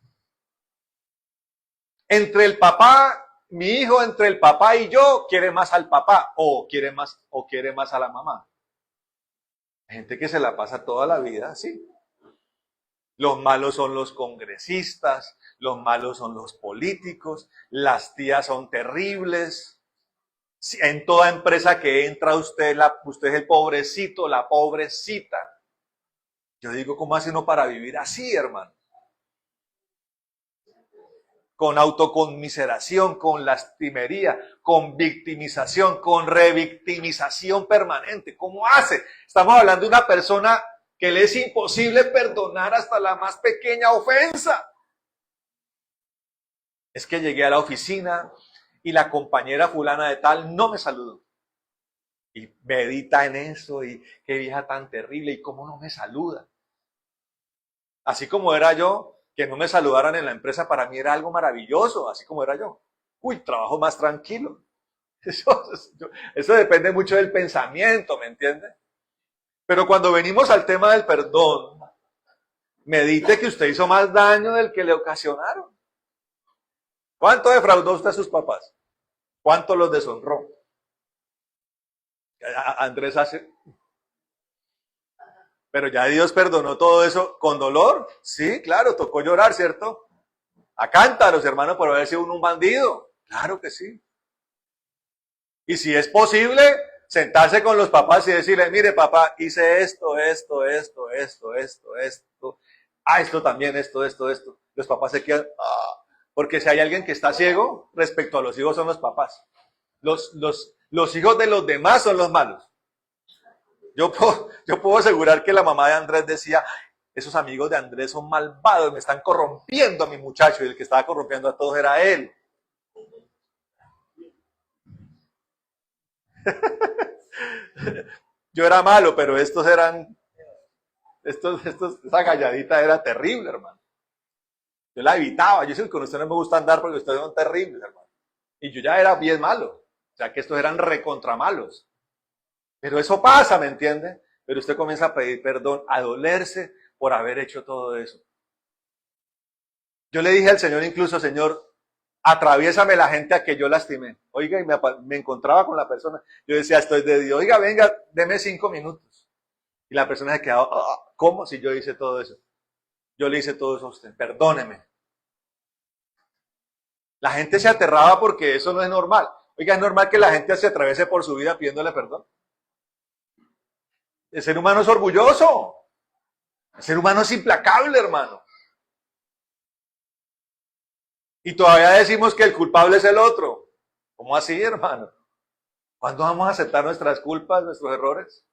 Entre el papá, mi hijo entre el papá y yo quiere más al papá o quiere más a la mamá. Hay gente que se la pasa toda la vida así. Los malos son los congresistas, los malos son los políticos, las tías son terribles. En toda empresa que entra usted es el pobrecito, la pobrecita. Yo digo, ¿cómo hace uno para vivir así, hermano? Con autoconmiseración, con lastimería, con victimización, con revictimización permanente. ¿Cómo hace? Estamos hablando de una persona que le es imposible perdonar hasta la más pequeña ofensa. Es que llegué a la oficina y la compañera fulana de tal no me saludó. Y medita en eso, y qué vieja tan terrible, y cómo no me saluda. Así como era yo, que no me saludaran en la empresa para mí era algo maravilloso, así como era yo. Uy, trabajo más tranquilo. Eso depende mucho del pensamiento, ¿me entiende? Pero cuando venimos al tema del perdón, medite que usted hizo más daño del que le ocasionaron. ¿Cuánto defraudó usted a sus papás? ¿Cuánto los deshonró? Andrés hace... Pero ya Dios perdonó todo eso con dolor. Sí, claro, tocó llorar, ¿cierto? A cántaros, hermano, por haber sido un bandido. Claro que sí. Y si es posible, sentarse con los papás y decirle, mire papá, hice esto. Esto también, esto. Los papás se quedan, porque si hay alguien que está ciego respecto a los hijos son los papás. Los hijos de los demás son los malos. Yo puedo asegurar que la mamá de Andrés decía, esos amigos de Andrés son malvados, me están corrompiendo a mi muchacho, y el que estaba corrompiendo a todos era él. Yo era malo, pero esa galladita era terrible, hermano. Yo la evitaba, yo sé que con usted no me gusta andar porque ustedes son terribles, hermano. Y yo ya era bien malo, o sea que estos eran recontra malos. Pero eso pasa, ¿me entiende? Pero usted comienza a pedir perdón, a dolerse por haber hecho todo eso. Yo le dije al Señor incluso, Señor, atraviésame la gente a que yo lastimé. Oiga, y me encontraba con la persona. Yo decía, estoy de Dios. Oiga, venga, deme 5 minutos. Y la persona se quedaba, ¿cómo si yo hice todo eso? Yo le hice todo eso a usted, perdóneme. La gente se aterraba porque eso no es normal. Oiga, ¿es normal que la gente se atraviese por su vida pidiéndole perdón? El ser humano es orgulloso. El ser humano es implacable, hermano. Y todavía decimos que el culpable es el otro. ¿Cómo así, hermano? ¿Cuándo vamos a aceptar nuestras culpas, nuestros errores?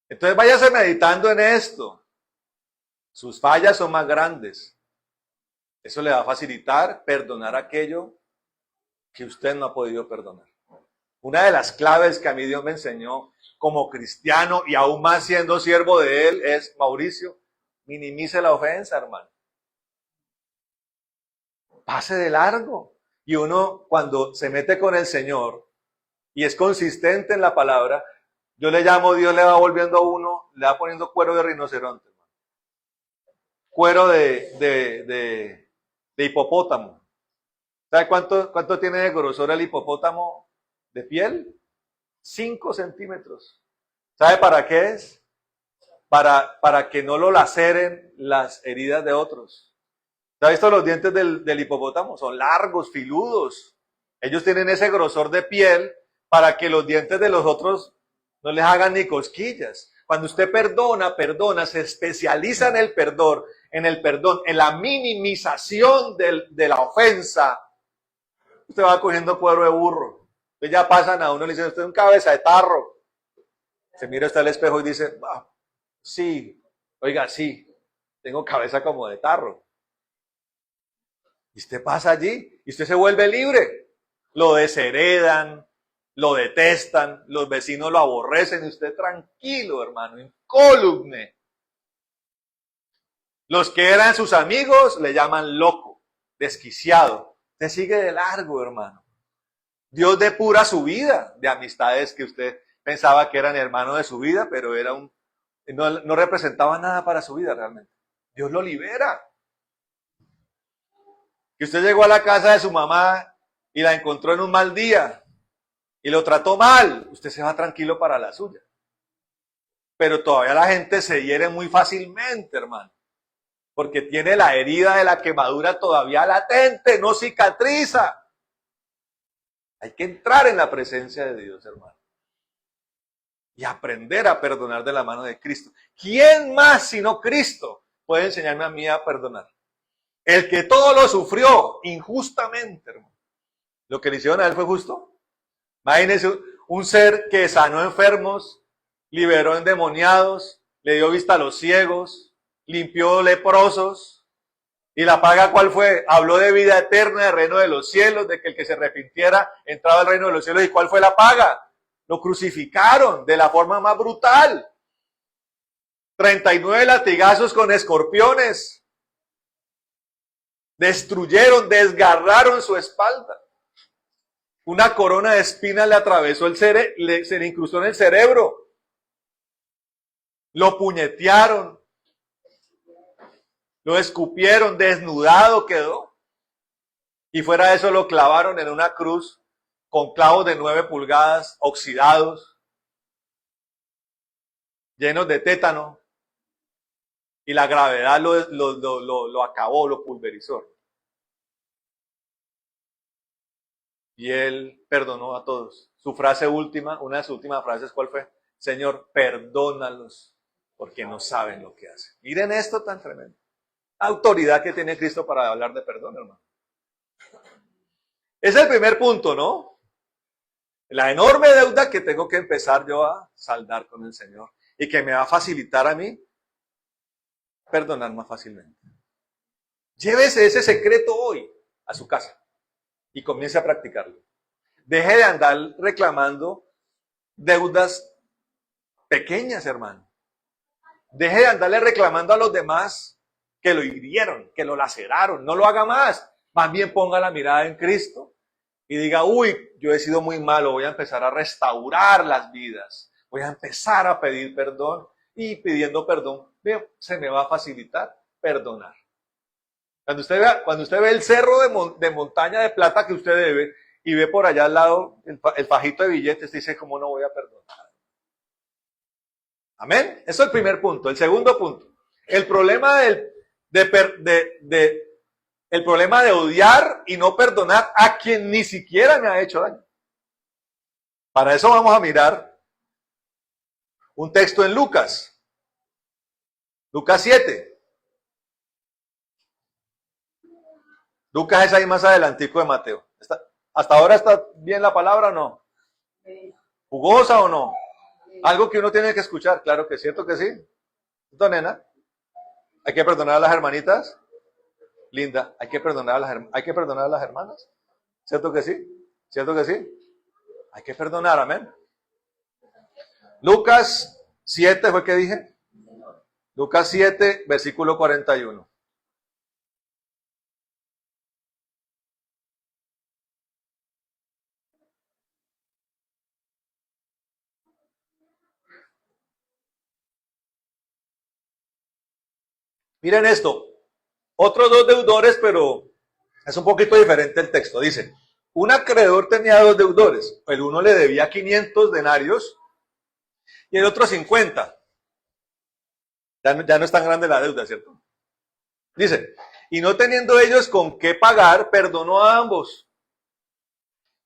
Entonces váyase meditando en esto. Sus fallas son más grandes. Eso le va a facilitar perdonar aquello que usted no ha podido perdonar. Una de las claves que a mí Dios me enseñó como cristiano y aún más siendo siervo de Él es, Mauricio, minimice la ofensa, hermano. Pase de largo. Y uno cuando se mete con el Señor y es consistente en la palabra, yo le llamo, Dios le va volviendo a uno, le va poniendo cuero de rinoceronte, hermano. Cuero de hipopótamo. ¿Sabe cuánto tiene de grosor el hipopótamo de piel? 5 centímetros. ¿Sabe para qué es? Para que no lo laceren las heridas de otros. ¿Has visto los dientes del hipopótamo? Son largos, filudos. Ellos tienen ese grosor de piel para que los dientes de los otros no les hagan ni cosquillas. Cuando usted perdona, se especializa en el perdón, en la minimización de la ofensa. Usted va cogiendo cuero de burro. Entonces ya pasan a uno y le dicen, usted es un cabeza de tarro. Se mira hasta el espejo y dice, ah, sí, oiga, sí, tengo cabeza como de tarro. Y usted pasa allí y usted se vuelve libre. Lo desheredan, lo detestan, los vecinos lo aborrecen y usted tranquilo, hermano, incólume. Los que eran sus amigos le llaman loco, desquiciado. Usted sigue de largo, hermano. Dios depura su vida de amistades que usted pensaba que eran hermanos de su vida, pero no representaban nada para su vida realmente. Dios lo libera. Que usted llegó a la casa de su mamá y la encontró en un mal día y lo trató mal, usted se va tranquilo para la suya. Pero todavía la gente se hiere muy fácilmente, hermano, porque tiene la herida de la quemadura todavía latente, no cicatriza. Hay que entrar en la presencia de Dios, hermano, y aprender a perdonar de la mano de Cristo. ¿Quién más sino Cristo puede enseñarme a mí a perdonar? El que todo lo sufrió injustamente, hermano. ¿Lo que le hicieron a él fue justo? Imagínense un ser que sanó enfermos, liberó endemoniados, le dio vista a los ciegos, limpió leprosos. ¿Y la paga cuál fue? Habló de vida eterna, de reino de los cielos, de que el que se arrepintiera entraba al reino de los cielos. ¿Y cuál fue la paga? Lo crucificaron de la forma más brutal. 39 latigazos con escorpiones. Destruyeron, desgarraron su espalda. Una corona de espinas le atravesó se le incrustó en el cerebro. Lo puñetearon. Lo escupieron, desnudado quedó. Y fuera de eso lo clavaron en una cruz con clavos de 9 pulgadas, oxidados, llenos de tétano. Y la gravedad lo acabó, lo pulverizó. Y él perdonó a todos. Su frase última, una de sus últimas frases, ¿cuál fue? Señor, perdónalos, porque no saben lo que hacen. Miren esto tan tremendo. La autoridad que tiene Cristo para hablar de perdón, hermano. Es el primer punto, ¿no? La enorme deuda que tengo que empezar yo a saldar con el Señor y que me va a facilitar a mí perdonar más fácilmente. Llévese ese secreto hoy a su casa y comience a practicarlo. Deje de andar reclamando deudas pequeñas, hermano. Deje de andarle reclamando a los demás que lo hirieron, que lo laceraron. No lo haga más. Más bien ponga la mirada en Cristo y diga, uy, yo he sido muy malo, voy a empezar a restaurar las vidas. Voy a empezar a pedir perdón y pidiendo perdón se me va a facilitar perdonar. Cuando usted ve el cerro de montaña de plata que usted debe y ve por allá al lado el fajito de billetes, dice, ¿cómo no voy a perdonar? Amén. Eso es el primer punto. El segundo punto. El problema el problema de odiar y no perdonar a quien ni siquiera me ha hecho daño. Para eso vamos a mirar un texto en Lucas. Lucas 7. Lucas es ahí más adelantico de Mateo. ¿Hasta ahora está bien la palabra o no? ¿Jugosa o no? Algo que uno tiene que escuchar, claro que es cierto que sí. ¿Esto, nena? ¿Hay que perdonar a las hermanitas? Linda, ¿hay que perdonar a las hermanas? ¿Cierto que sí? ¿Cierto que sí? Hay que perdonar, amén. Lucas 7 fue que dije. Lucas 7, versículo 41. Miren esto. Otros 2 deudores, pero es un poquito diferente el texto. Dice, un acreedor tenía 2 deudores. El uno le debía 500 denarios y el otro 50. Ya no es tan grande la deuda, ¿cierto? Dice, y no teniendo ellos con qué pagar, perdonó a ambos.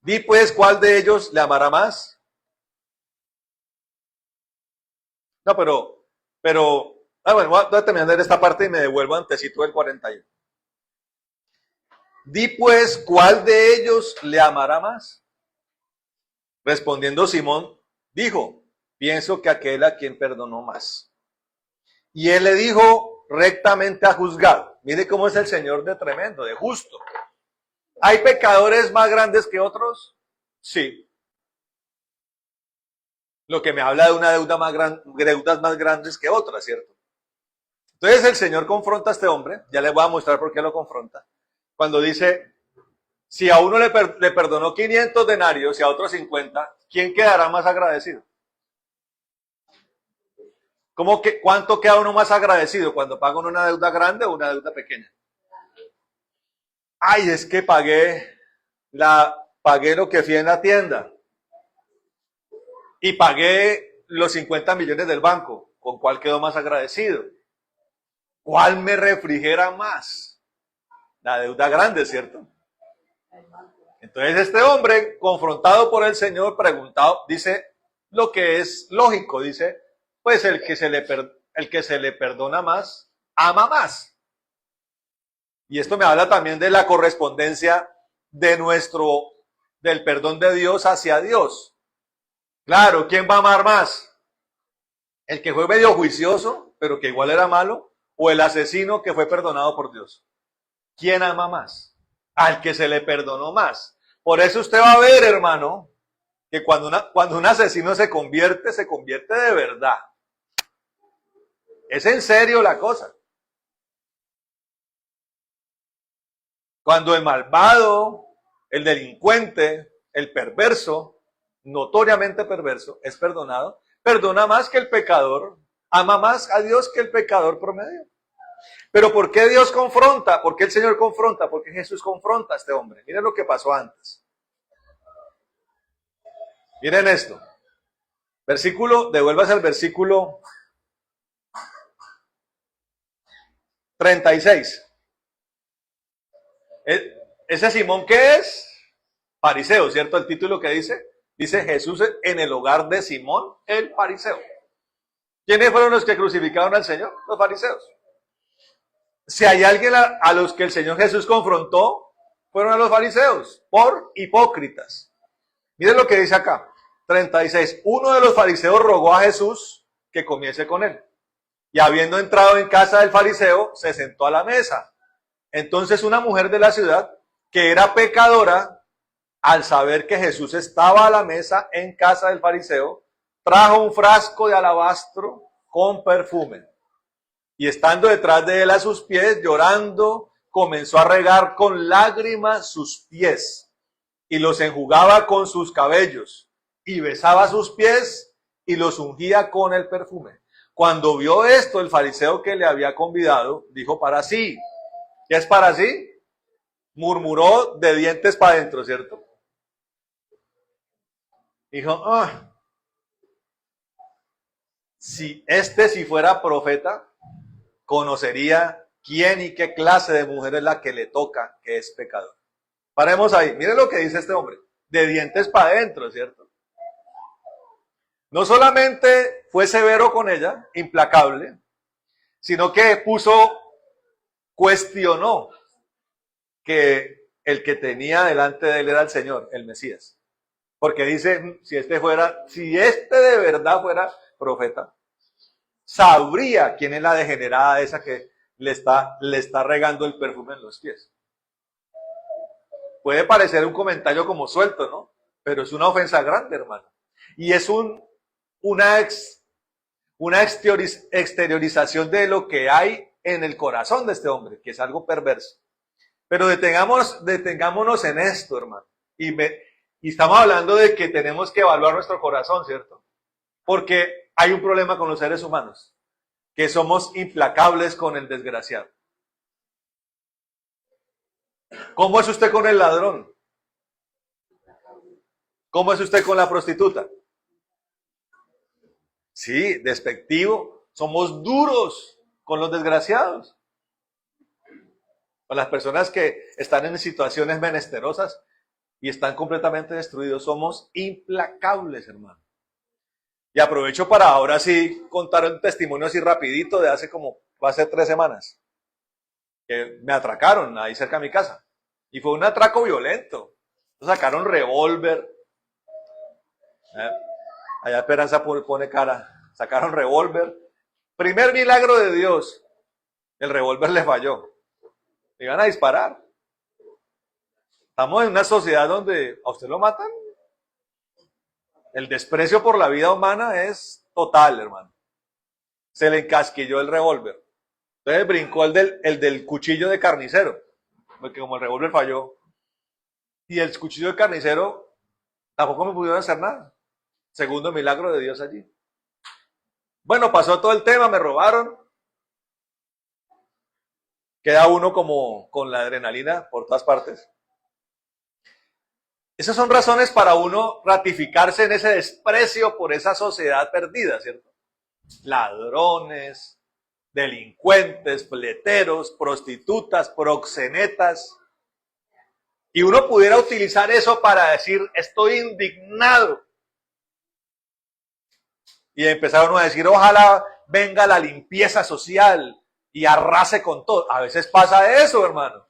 Di pues, ¿cuál de ellos le amará más? No, bueno, voy a terminar esta parte y me devuelvo antecito del 41. Di pues, ¿cuál de ellos le amará más? Respondiendo Simón, dijo, pienso que aquel a quien perdonó más. Y él le dijo, rectamente ha juzgado. Mire cómo es el Señor de tremendo, de justo. ¿Hay pecadores más grandes que otros? Sí. Lo que me habla de una deudas más grandes que otras, ¿cierto? Entonces el Señor confronta a este hombre, ya les voy a mostrar por qué lo confronta, cuando dice, si a uno le perdonó 500 denarios y a otro 50, ¿quién quedará más agradecido? ¿Cuánto queda uno más agradecido cuando paga uno una deuda grande o una deuda pequeña? Ay, es que pagué lo que fui en la tienda y pagué los 50 millones del banco. ¿Con cuál quedo más agradecido? ¿Cuál me refrigera más? La deuda grande, ¿cierto? Entonces este hombre, confrontado por el Señor, preguntado, dice lo que es lógico, dice, pues el que se le perdona más, ama más. Y esto me habla también de la correspondencia del perdón de Dios hacia Dios. Claro, ¿quién va a amar más? ¿El que fue medio juicioso, pero que igual era malo? ¿O el asesino que fue perdonado por Dios? ¿Quién ama más? Al que se le perdonó más. Por eso usted va a ver, hermano, que cuando un asesino se convierte de verdad. Es en serio la cosa. Cuando el malvado, el delincuente, el perverso, notoriamente perverso, es perdonado, perdona más que el pecador, ama más a Dios que el pecador promedio. Pero ¿por qué Dios confronta? ¿Por qué el Señor confronta? ¿Por qué Jesús confronta a este hombre? Miren lo que pasó antes. Miren esto. Devuélvase al versículo 36. ¿Ese Simón qué es? Fariseo, ¿cierto? El título que dice Jesús en el hogar de Simón el fariseo. ¿Quiénes fueron los que crucificaron al Señor? Los fariseos. Si hay alguien a los que el Señor Jesús confrontó, fueron a los fariseos, por hipócritas. Miren lo que dice acá, 36. Uno de los fariseos rogó a Jesús que comiese con él. Y habiendo entrado en casa del fariseo, se sentó a la mesa. Entonces una mujer de la ciudad, que era pecadora, al saber que Jesús estaba a la mesa en casa del fariseo, trajo un frasco de alabastro con perfume. Y estando detrás de él a sus pies, llorando, comenzó a regar con lágrimas sus pies, y los enjugaba con sus cabellos, y besaba sus pies, y los ungía con el perfume. Cuando vio esto, el fariseo que le había convidado, dijo para sí. ¿Qué es para sí? Murmuró de dientes para adentro, ¿cierto? Dijo, si fuera profeta, conocería quién y qué clase de mujer es la que le toca, que es pecador. Paremos ahí. Miren lo que dice este hombre. De dientes para adentro, ¿cierto? No solamente fue severo con ella, implacable, sino que cuestionó que el que tenía delante de él era el Señor, el Mesías. Porque dice, si este de verdad fuera profeta, sabría quién es la degenerada esa que le está regando el perfume en los pies. Puede parecer un comentario como suelto, ¿no? Pero es una ofensa grande, hermano. Y es una exteriorización de lo que hay en el corazón de este hombre, que es algo perverso. Pero detengámonos en esto, hermano. Y estamos hablando de que tenemos que evaluar nuestro corazón, ¿cierto? Porque hay un problema con los seres humanos, que somos implacables con el desgraciado. ¿Cómo es usted con el ladrón? ¿Cómo es usted con la prostituta? Sí, despectivo. Somos duros con los desgraciados. Con las personas que están en situaciones menesterosas y están completamente destruidos. Somos implacables, hermano. Y aprovecho para ahora sí contar un testimonio así rapidito de hace como, va a ser 3 semanas, que me atracaron ahí cerca de mi casa. Y fue un atraco violento. Sacaron revólver. Allá Esperanza pone cara. Sacaron revólver. Primer milagro de Dios. El revólver le falló. Le iban a disparar. Estamos en una sociedad donde a usted lo matan. El desprecio por la vida humana es total, hermano. Se le encasquilló el revólver. Entonces brincó el del cuchillo de carnicero. Porque como el revólver falló. Y el cuchillo de carnicero tampoco me pudieron hacer nada. Segundo milagro de Dios allí. Bueno, pasó todo el tema, me robaron. Queda uno como con la adrenalina por todas partes. Esas son razones para uno ratificarse en ese desprecio por esa sociedad perdida, ¿cierto? Ladrones, delincuentes, fleteros, prostitutas, proxenetas. Y uno pudiera utilizar eso para decir, estoy indignado. Y empezar uno a decir, ojalá venga la limpieza social y arrase con todo. A veces pasa eso, hermano.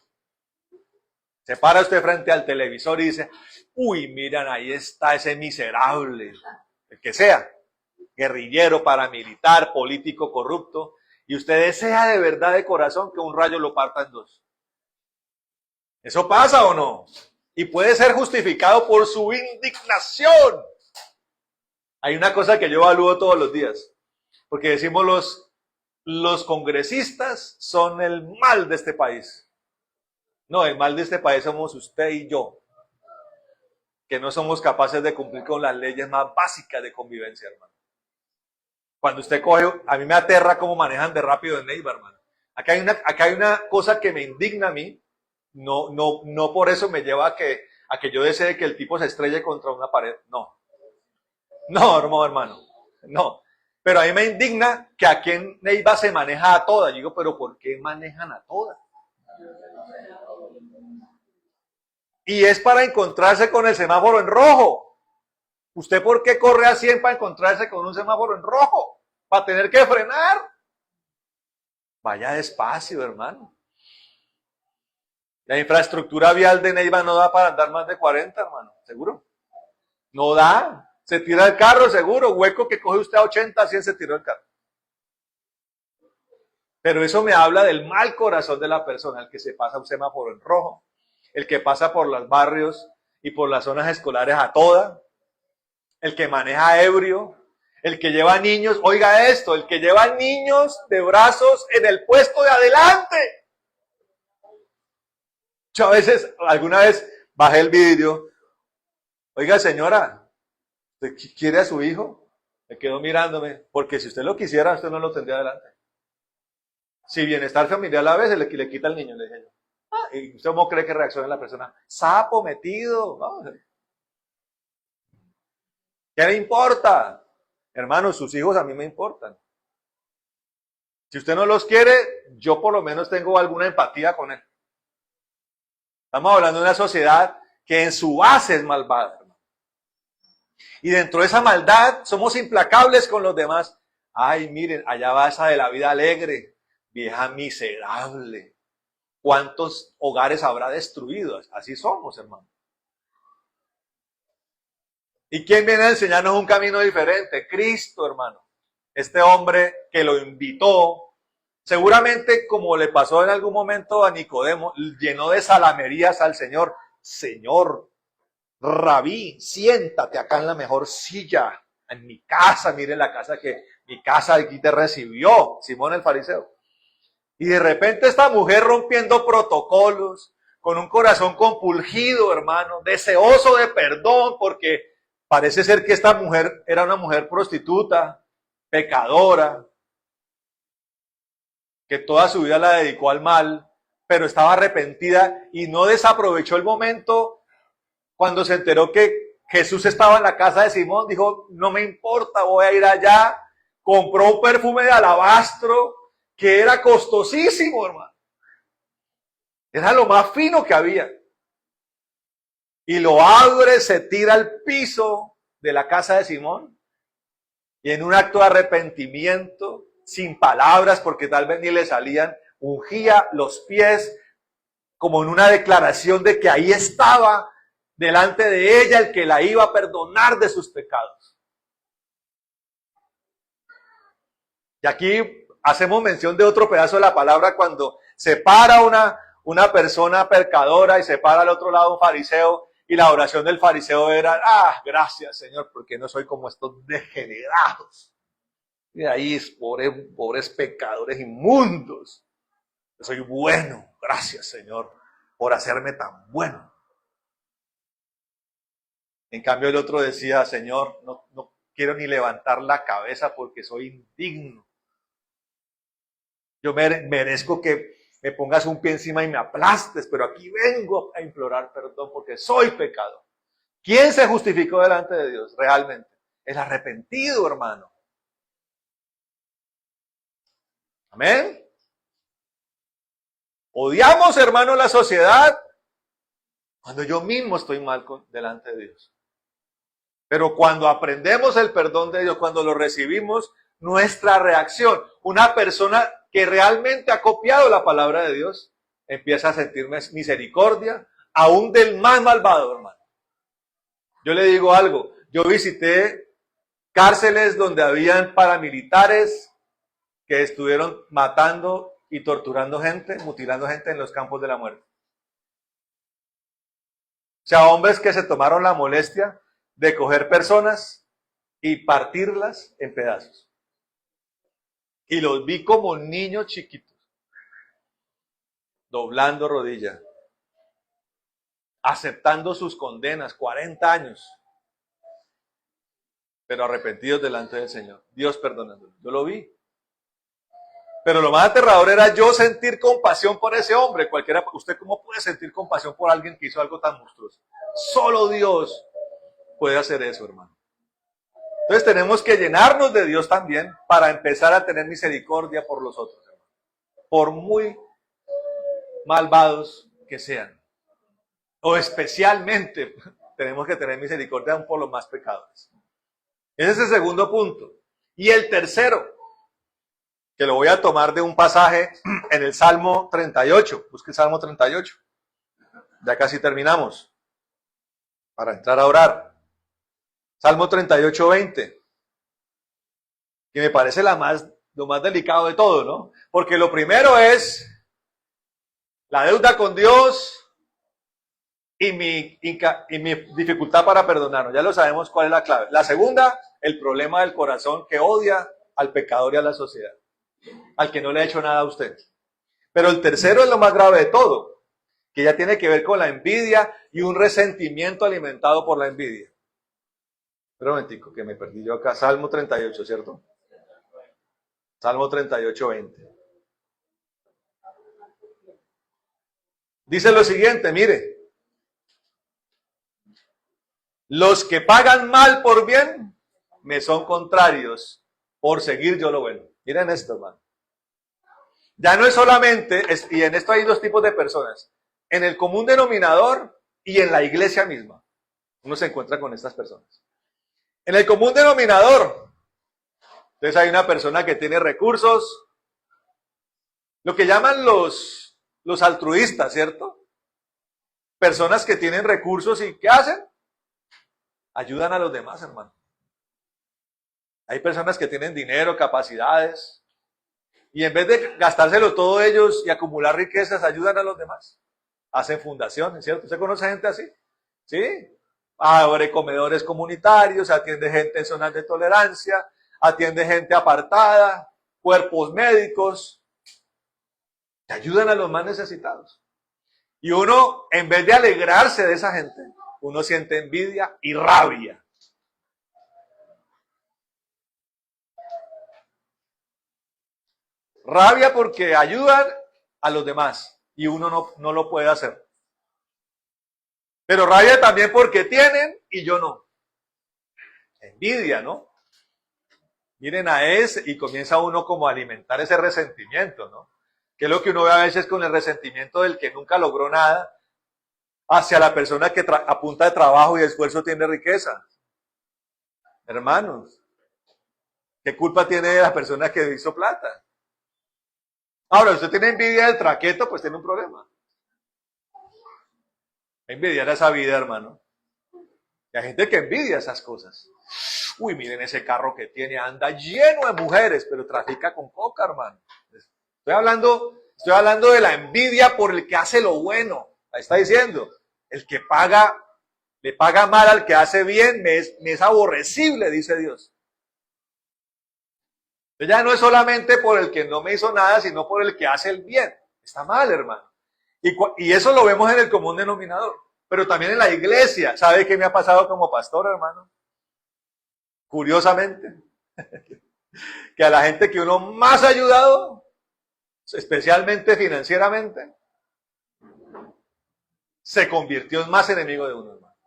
Se para usted frente al televisor y dice, uy, miran, ahí está ese miserable, el que sea, guerrillero, paramilitar, político corrupto, y usted desea de verdad, de corazón, que un rayo lo parta en dos. ¿Eso pasa o no? Y puede ser justificado por su indignación. Hay una cosa que yo evalúo todos los días, porque decimos los congresistas son el mal de este país. No, el mal de este país somos usted y yo, que no somos capaces de cumplir con las leyes más básicas de convivencia, hermano. Cuando usted coge, a mí me aterra cómo manejan de rápido en Neiva, hermano. Acá hay una cosa que me indigna a mí. No por eso me lleva a que yo desee que el tipo se estrelle contra una pared. No, hermano. No. Pero a mí me indigna que aquí en Neiva se maneja a toda. Yo digo, pero ¿por qué manejan a toda? Y es para encontrarse con el semáforo en rojo. ¿Usted por qué corre a 100 para encontrarse con un semáforo en rojo? ¿Para tener que frenar? Vaya despacio, hermano. La infraestructura vial de Neiva no da para andar más de 40, hermano. ¿Seguro? No da. Se tira el carro, seguro. Hueco que coge usted a 80, 100 se tiró el carro. Pero eso me habla del mal corazón de la persona, el que se pasa un semáforo en rojo, el que pasa por los barrios y por las zonas escolares a toda, el que maneja ebrio, el que lleva niños, oiga esto, el que lleva niños de brazos en el puesto de adelante. Yo a veces, alguna vez bajé el vidrio, oiga señora, ¿usted quiere a su hijo? Me quedó mirándome, porque si usted lo quisiera, usted no lo tendría adelante. Si bienestar familiar a veces le quita al niño, le dije yo. ¿Y usted cómo cree que reacciona la persona? Sapo metido. Vamos. ¿Qué le importa? Hermano, sus hijos a mí me importan. Si usted no los quiere, yo por lo menos tengo alguna empatía con él. Estamos hablando de una sociedad que en su base es malvada. Hermano. Y dentro de esa maldad somos implacables con los demás. Ay, miren, allá va esa de la vida alegre, vieja miserable. ¿Cuántos hogares habrá destruido? Así somos, hermano. ¿Y quién viene a enseñarnos un camino diferente? Cristo, hermano. Este hombre que lo invitó, seguramente como le pasó en algún momento a Nicodemo, llenó de salamerías al Señor. Señor, Rabí, siéntate acá en la mejor silla, en mi casa, mire la casa que mi casa aquí te recibió, Simón el fariseo. Y de repente esta mujer rompiendo protocolos, con un corazón compungido, hermano, deseoso de perdón, porque parece ser que esta mujer era una mujer prostituta, pecadora, que toda su vida la dedicó al mal, pero estaba arrepentida y no desaprovechó el momento cuando se enteró que Jesús estaba en la casa de Simón. Dijo, no me importa, voy a ir allá. Compró un perfume de alabastro que era costosísimo, hermano. Era lo más fino que había. Y lo abre, se tira al piso de la casa de Simón y en un acto de arrepentimiento, sin palabras, porque tal vez ni le salían, ungía los pies como en una declaración de que ahí estaba delante de ella el que la iba a perdonar de sus pecados. Y aquí hacemos mención de otro pedazo de la palabra cuando se para una persona pecadora y se para al otro lado un fariseo, y la oración del fariseo era: gracias Señor, porque no soy como estos degenerados. Y ahí, pobres pecadores inmundos. Yo soy bueno, gracias Señor, por hacerme tan bueno. En cambio el otro decía: Señor, no quiero ni levantar la cabeza porque soy indigno. Yo merezco que me pongas un pie encima y me aplastes, pero aquí vengo a implorar perdón porque soy pecador. ¿Quién se justificó delante de Dios realmente? El arrepentido, hermano. Amén. Odiamos, hermano, la sociedad cuando yo mismo estoy mal delante de Dios. Pero cuando aprendemos el perdón de Dios, cuando lo recibimos, nuestra reacción, una persona que realmente ha copiado la palabra de Dios, empieza a sentir misericordia, aún del más malvado, hermano. Yo le digo algo, yo visité cárceles donde habían paramilitares que estuvieron matando y torturando gente, mutilando gente en los campos de la muerte. O sea, hombres que se tomaron la molestia de coger personas y partirlas en pedazos. Y los vi como niños chiquitos, doblando rodilla, aceptando sus condenas, 40 años, pero arrepentidos delante del Señor, Dios perdonándolos. Yo lo vi. Pero lo más aterrador era yo sentir compasión por ese hombre. ¿Usted cómo puede sentir compasión por alguien que hizo algo tan monstruoso? Solo Dios puede hacer eso, hermano. Entonces tenemos que llenarnos de Dios también para empezar a tener misericordia por los otros, hermano. Por muy malvados que sean. O especialmente tenemos que tener misericordia aún por los más pecadores. Ese es el segundo punto. Y el tercero, que lo voy a tomar de un pasaje en el Salmo 38. Busque el Salmo 38. Ya casi terminamos. Para entrar a orar. Salmo 38, 20. Que me parece lo más delicado de todo, ¿no? Porque lo primero es la deuda con Dios y mi dificultad para perdonarnos. Ya lo sabemos cuál es la clave. La segunda, el problema del corazón que odia al pecador y a la sociedad. Al que no le ha hecho nada a usted. Pero el tercero es lo más grave de todo, que ya tiene que ver con la envidia y un resentimiento alimentado por la envidia. Pero un momentico, que me perdí yo acá. Salmo 38, ¿cierto? Salmo 38, 20. Dice lo siguiente, mire. Los que pagan mal por bien, me son contrarios por seguir yo lo bueno. Miren esto, hermano. Ya no es solamente, y en esto hay dos tipos de personas, en el común denominador y en la iglesia misma. Uno se encuentra con estas personas. En el común denominador, entonces hay una persona que tiene recursos, lo que llaman los altruistas, ¿cierto? Personas que tienen recursos y ¿qué hacen? Ayudan a los demás, hermano. Hay personas que tienen dinero, capacidades, y en vez de gastárselo todo ellos y acumular riquezas, ayudan a los demás. Hacen fundaciones, ¿cierto? ¿Usted conoce gente así? ¿Sí? Abre comedores comunitarios, atiende gente en zonas de tolerancia, atiende gente apartada, cuerpos médicos, que ayudan a los más necesitados. Y uno, en vez de alegrarse de esa gente, uno siente envidia y rabia. Rabia porque ayudan a los demás y uno no lo puede hacer. Pero rabia también porque tienen y yo no. Envidia, ¿no? Miren a ese y comienza uno como a alimentar ese resentimiento, ¿no? Que es lo que uno ve a veces con el resentimiento del que nunca logró nada hacia la persona que a punta de trabajo y esfuerzo tiene riqueza. Hermanos, ¿Qué culpa tiene la persona que hizo plata? Ahora, usted tiene envidia del traqueto, pues tiene un problema. Envidiar esa vida, hermano. Y hay gente que envidia esas cosas. Uy, miren ese carro que tiene, anda lleno de mujeres, pero trafica con coca, hermano. Estoy hablando de la envidia por el que hace lo bueno. Ahí está diciendo, el que le paga mal al que hace bien, me es aborrecible, dice Dios. Entonces ya no es solamente por el que no me hizo nada, sino por el que hace el bien. Está mal, hermano. Y eso lo vemos en el común denominador. Pero también en la iglesia. ¿Sabe qué me ha pasado como pastor, hermano? Curiosamente, que a la gente que uno más ha ayudado, especialmente financieramente, se convirtió en más enemigo de uno, hermano.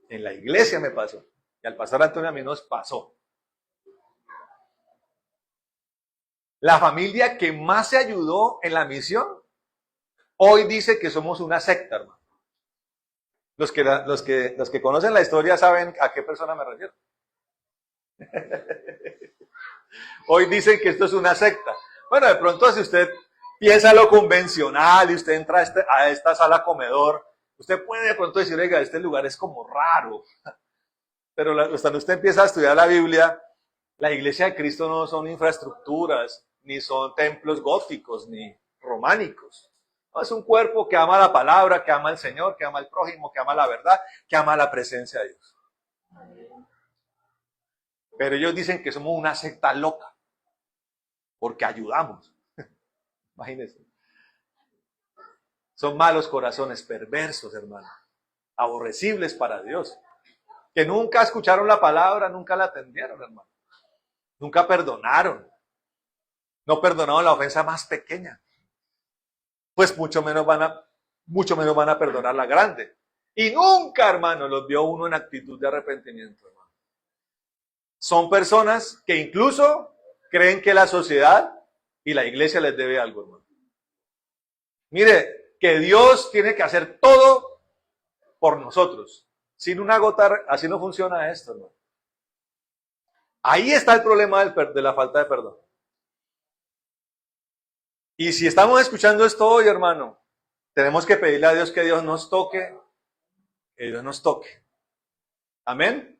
En la iglesia me pasó. Y al pastor Antonio a mí nos pasó. La familia que más se ayudó en la misión, hoy dice que somos una secta, hermano. Los que conocen la historia saben a qué persona me refiero. Hoy dicen que esto es una secta. Bueno, de pronto si usted piensa lo convencional y usted entra a esta sala comedor, usted puede de pronto decir, oiga, este lugar es como raro. Pero cuando usted empieza a estudiar la Biblia, la iglesia de Cristo no son infraestructuras, ni son templos góticos, ni románicos. No, es un cuerpo que ama la palabra, que ama al Señor, que ama al prójimo, que ama la verdad, que ama la presencia de Dios. Pero ellos dicen que somos una secta loca, porque ayudamos. Imagínense. Son malos corazones, perversos, hermano. Aborrecibles para Dios. Que nunca escucharon la palabra, nunca la atendieron, hermano. Nunca perdonaron. No perdonaron la ofensa más pequeña. Pues mucho menos van a perdonar la grande. Y nunca, hermano, los vio uno en actitud de arrepentimiento, hermano. Son personas que incluso creen que la sociedad y la iglesia les debe algo, hermano. Mire, que Dios tiene que hacer todo por nosotros. Sin una gota, así no funciona esto, hermano. Ahí está el problema de la falta de perdón. Y si estamos escuchando esto hoy, hermano, tenemos que pedirle a Dios que Dios nos toque, que Dios nos toque. Amén.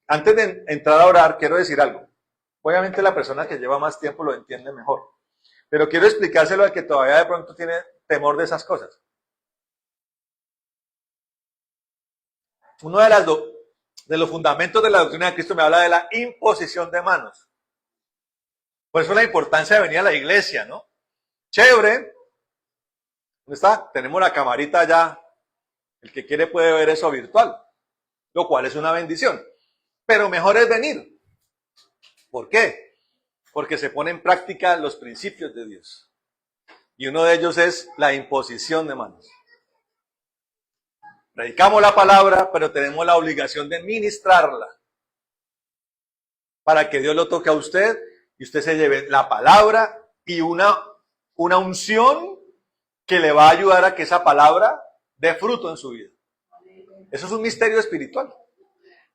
Antes de entrar a orar, quiero decir algo. Obviamente la persona que lleva más tiempo lo entiende mejor. Pero quiero explicárselo al que todavía de pronto tiene temor de esas cosas. Uno de los fundamentos de la doctrina de Cristo me habla de la imposición de manos. Por eso la importancia de venir a la iglesia, ¿no? Chévere. ¿Dónde está? Tenemos la camarita allá. El que quiere puede ver eso virtual, lo cual es una bendición. Pero mejor es venir. ¿Por qué? Porque se pone en práctica los principios de Dios. Y uno de ellos es la imposición de manos. Predicamos la palabra, pero tenemos la obligación de ministrarla. Para que Dios lo toque a usted y usted se lleve la palabra y una unción que le va a ayudar a que esa palabra dé fruto en su vida. Eso es un misterio espiritual.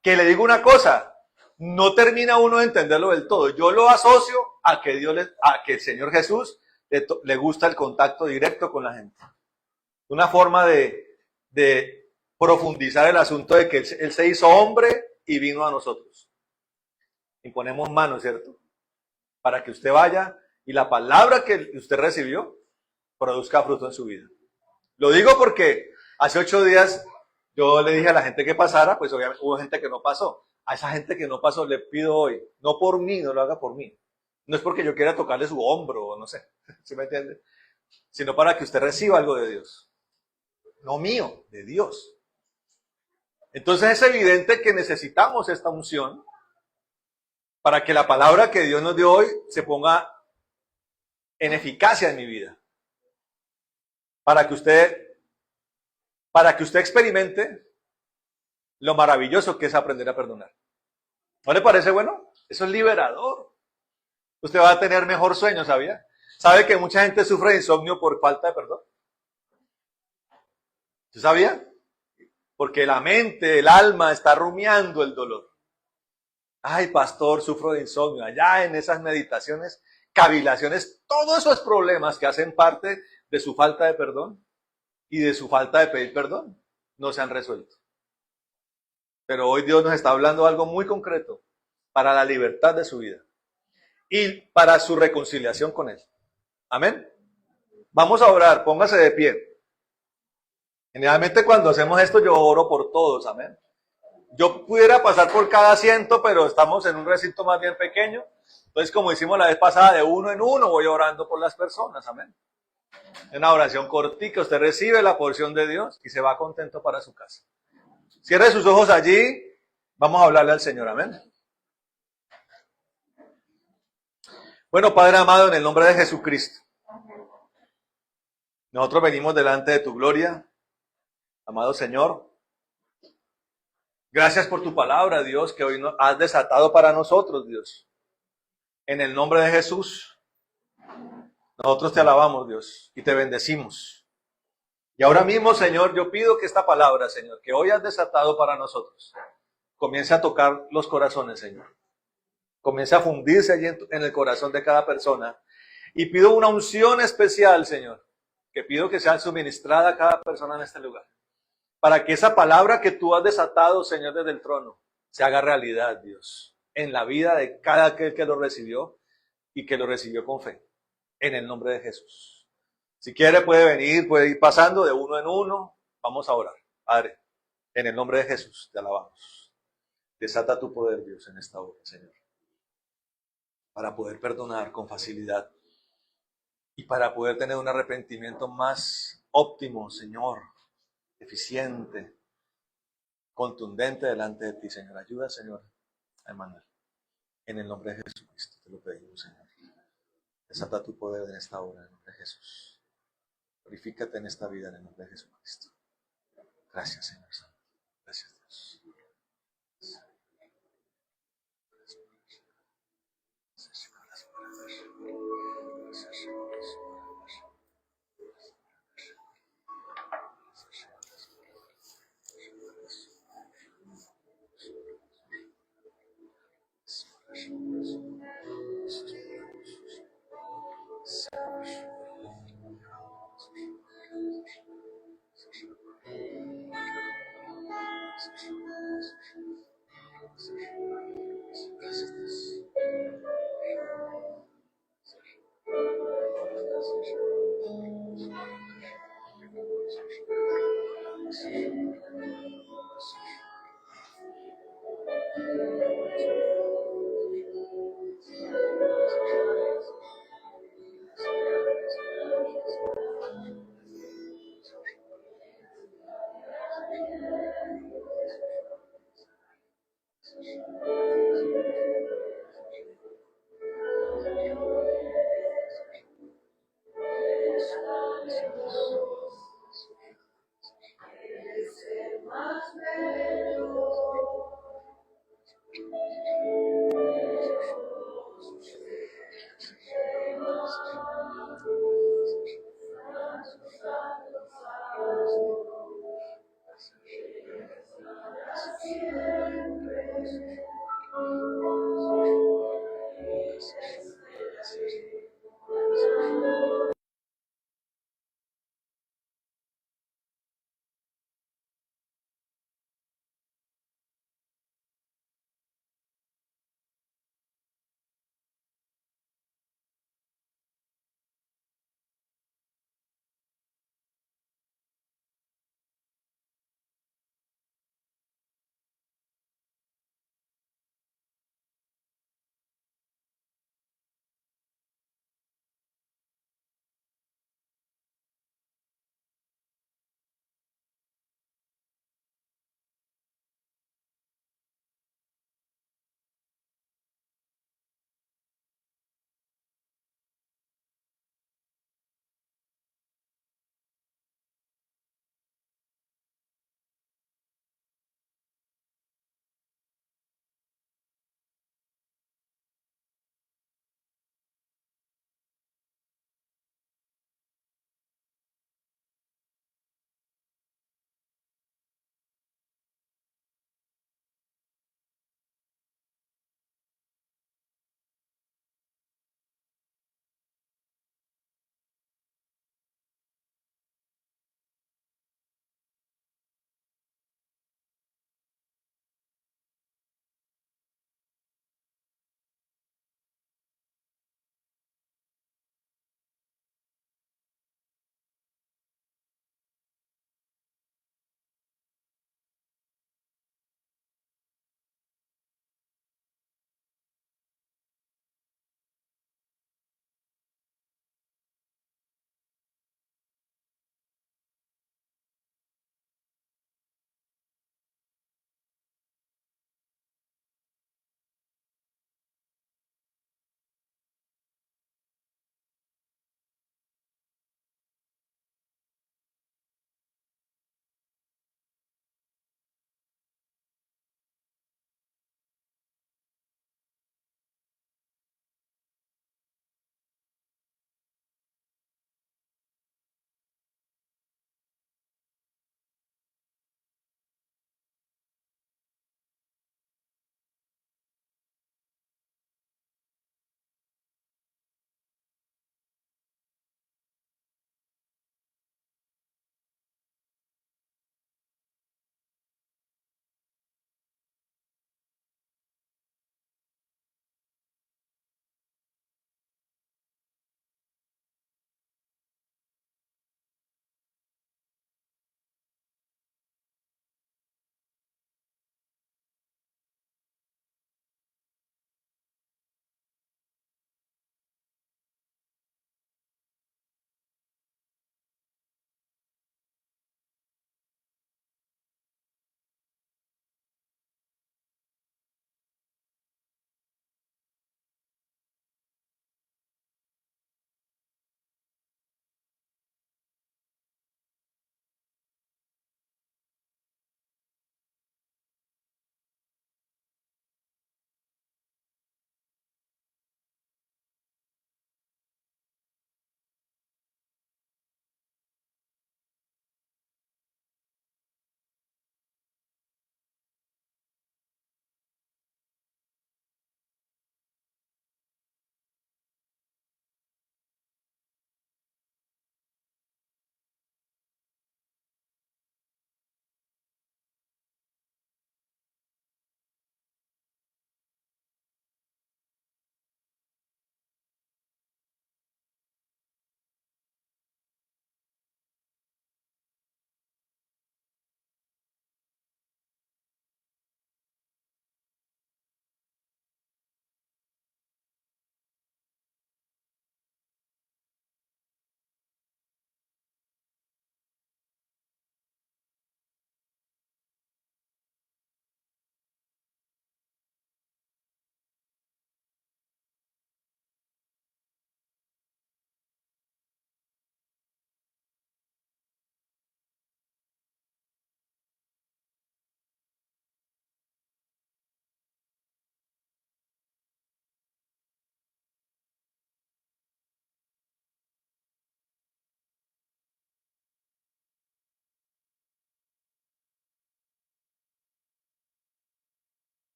Que le digo una cosa, no termina uno de entenderlo del todo. Yo lo asocio a que el Señor Jesús le gusta el contacto directo con la gente. Una forma de profundizar el asunto de que Él se hizo hombre y vino a nosotros. Y ponemos manos, ¿cierto? Para que usted vaya y la palabra que usted recibió produzca fruto en su vida. Lo digo porque hace 8 días yo le dije a la gente que pasara, pues obviamente hubo gente que no pasó. A esa gente que no pasó le pido hoy, no por mí, no lo haga por mí. No es porque yo quiera tocarle su hombro, o no sé, ¿sí me entiende? Sino para que usted reciba algo de Dios. No mío, de Dios. Entonces es evidente que necesitamos esta unción para que la palabra que Dios nos dio hoy se ponga en eficacia en mi vida. Para que usted experimente lo maravilloso que es aprender a perdonar. ¿No le parece bueno? Eso es liberador. Usted va a tener mejor sueño, ¿sabía? ¿Sabe que mucha gente sufre de insomnio por falta de perdón? ¿Usted sabía? porque la mente, el alma está rumiando el dolor. Ay, pastor, sufro de insomnio. Allá en esas meditaciones, cavilaciones, todos esos problemas que hacen parte de su falta de perdón y de su falta de pedir perdón no se han resuelto. Pero hoy Dios nos está hablando algo muy concreto para la libertad de su vida y para su reconciliación con Él. Amén. Vamos a orar, póngase de pie. Generalmente cuando hacemos esto yo oro por todos, amén. Yo pudiera pasar por cada asiento, pero estamos en un recinto más bien pequeño. Entonces, como hicimos la vez pasada, de uno en uno voy orando por las personas, amén. Una oración cortica, usted recibe la porción de Dios y se va contento para su casa. Cierre sus ojos allí, vamos a hablarle al Señor, amén. Bueno, Padre amado, en el nombre de Jesucristo, nosotros venimos delante de tu gloria, amado Señor. Gracias por tu palabra, Dios, que hoy nos has desatado para nosotros, Dios. En el nombre de Jesús, nosotros te alabamos, Dios, y te bendecimos. Y ahora mismo, Señor, yo pido que esta palabra, Señor, que hoy has desatado para nosotros, comience a tocar los corazones, Señor. Comience a fundirse allí en el corazón de cada persona. Y pido una unción especial, Señor, que pido que sea suministrada a cada persona en este lugar. Para que esa palabra que tú has desatado, Señor, desde el trono, se haga realidad, Dios, en la vida de cada aquel que lo recibió y que lo recibió con fe. En el nombre de Jesús. Si quiere puede venir, puede ir pasando de uno en uno. Vamos a orar. Padre, en el nombre de Jesús te alabamos. Desata tu poder, Dios, en esta hora, Señor. Para poder perdonar con facilidad. Y para poder tener un arrepentimiento más óptimo, Señor. Eficiente, contundente delante de ti, Señor. Ayuda, Señor, a Emmanuel. En el nombre de Jesucristo te lo pedimos, Señor. Desata tu poder en esta hora, en el nombre de Jesús. Glorifícate en esta vida, en el nombre de Jesucristo. Gracias, Señor Santo. Gracias, Dios.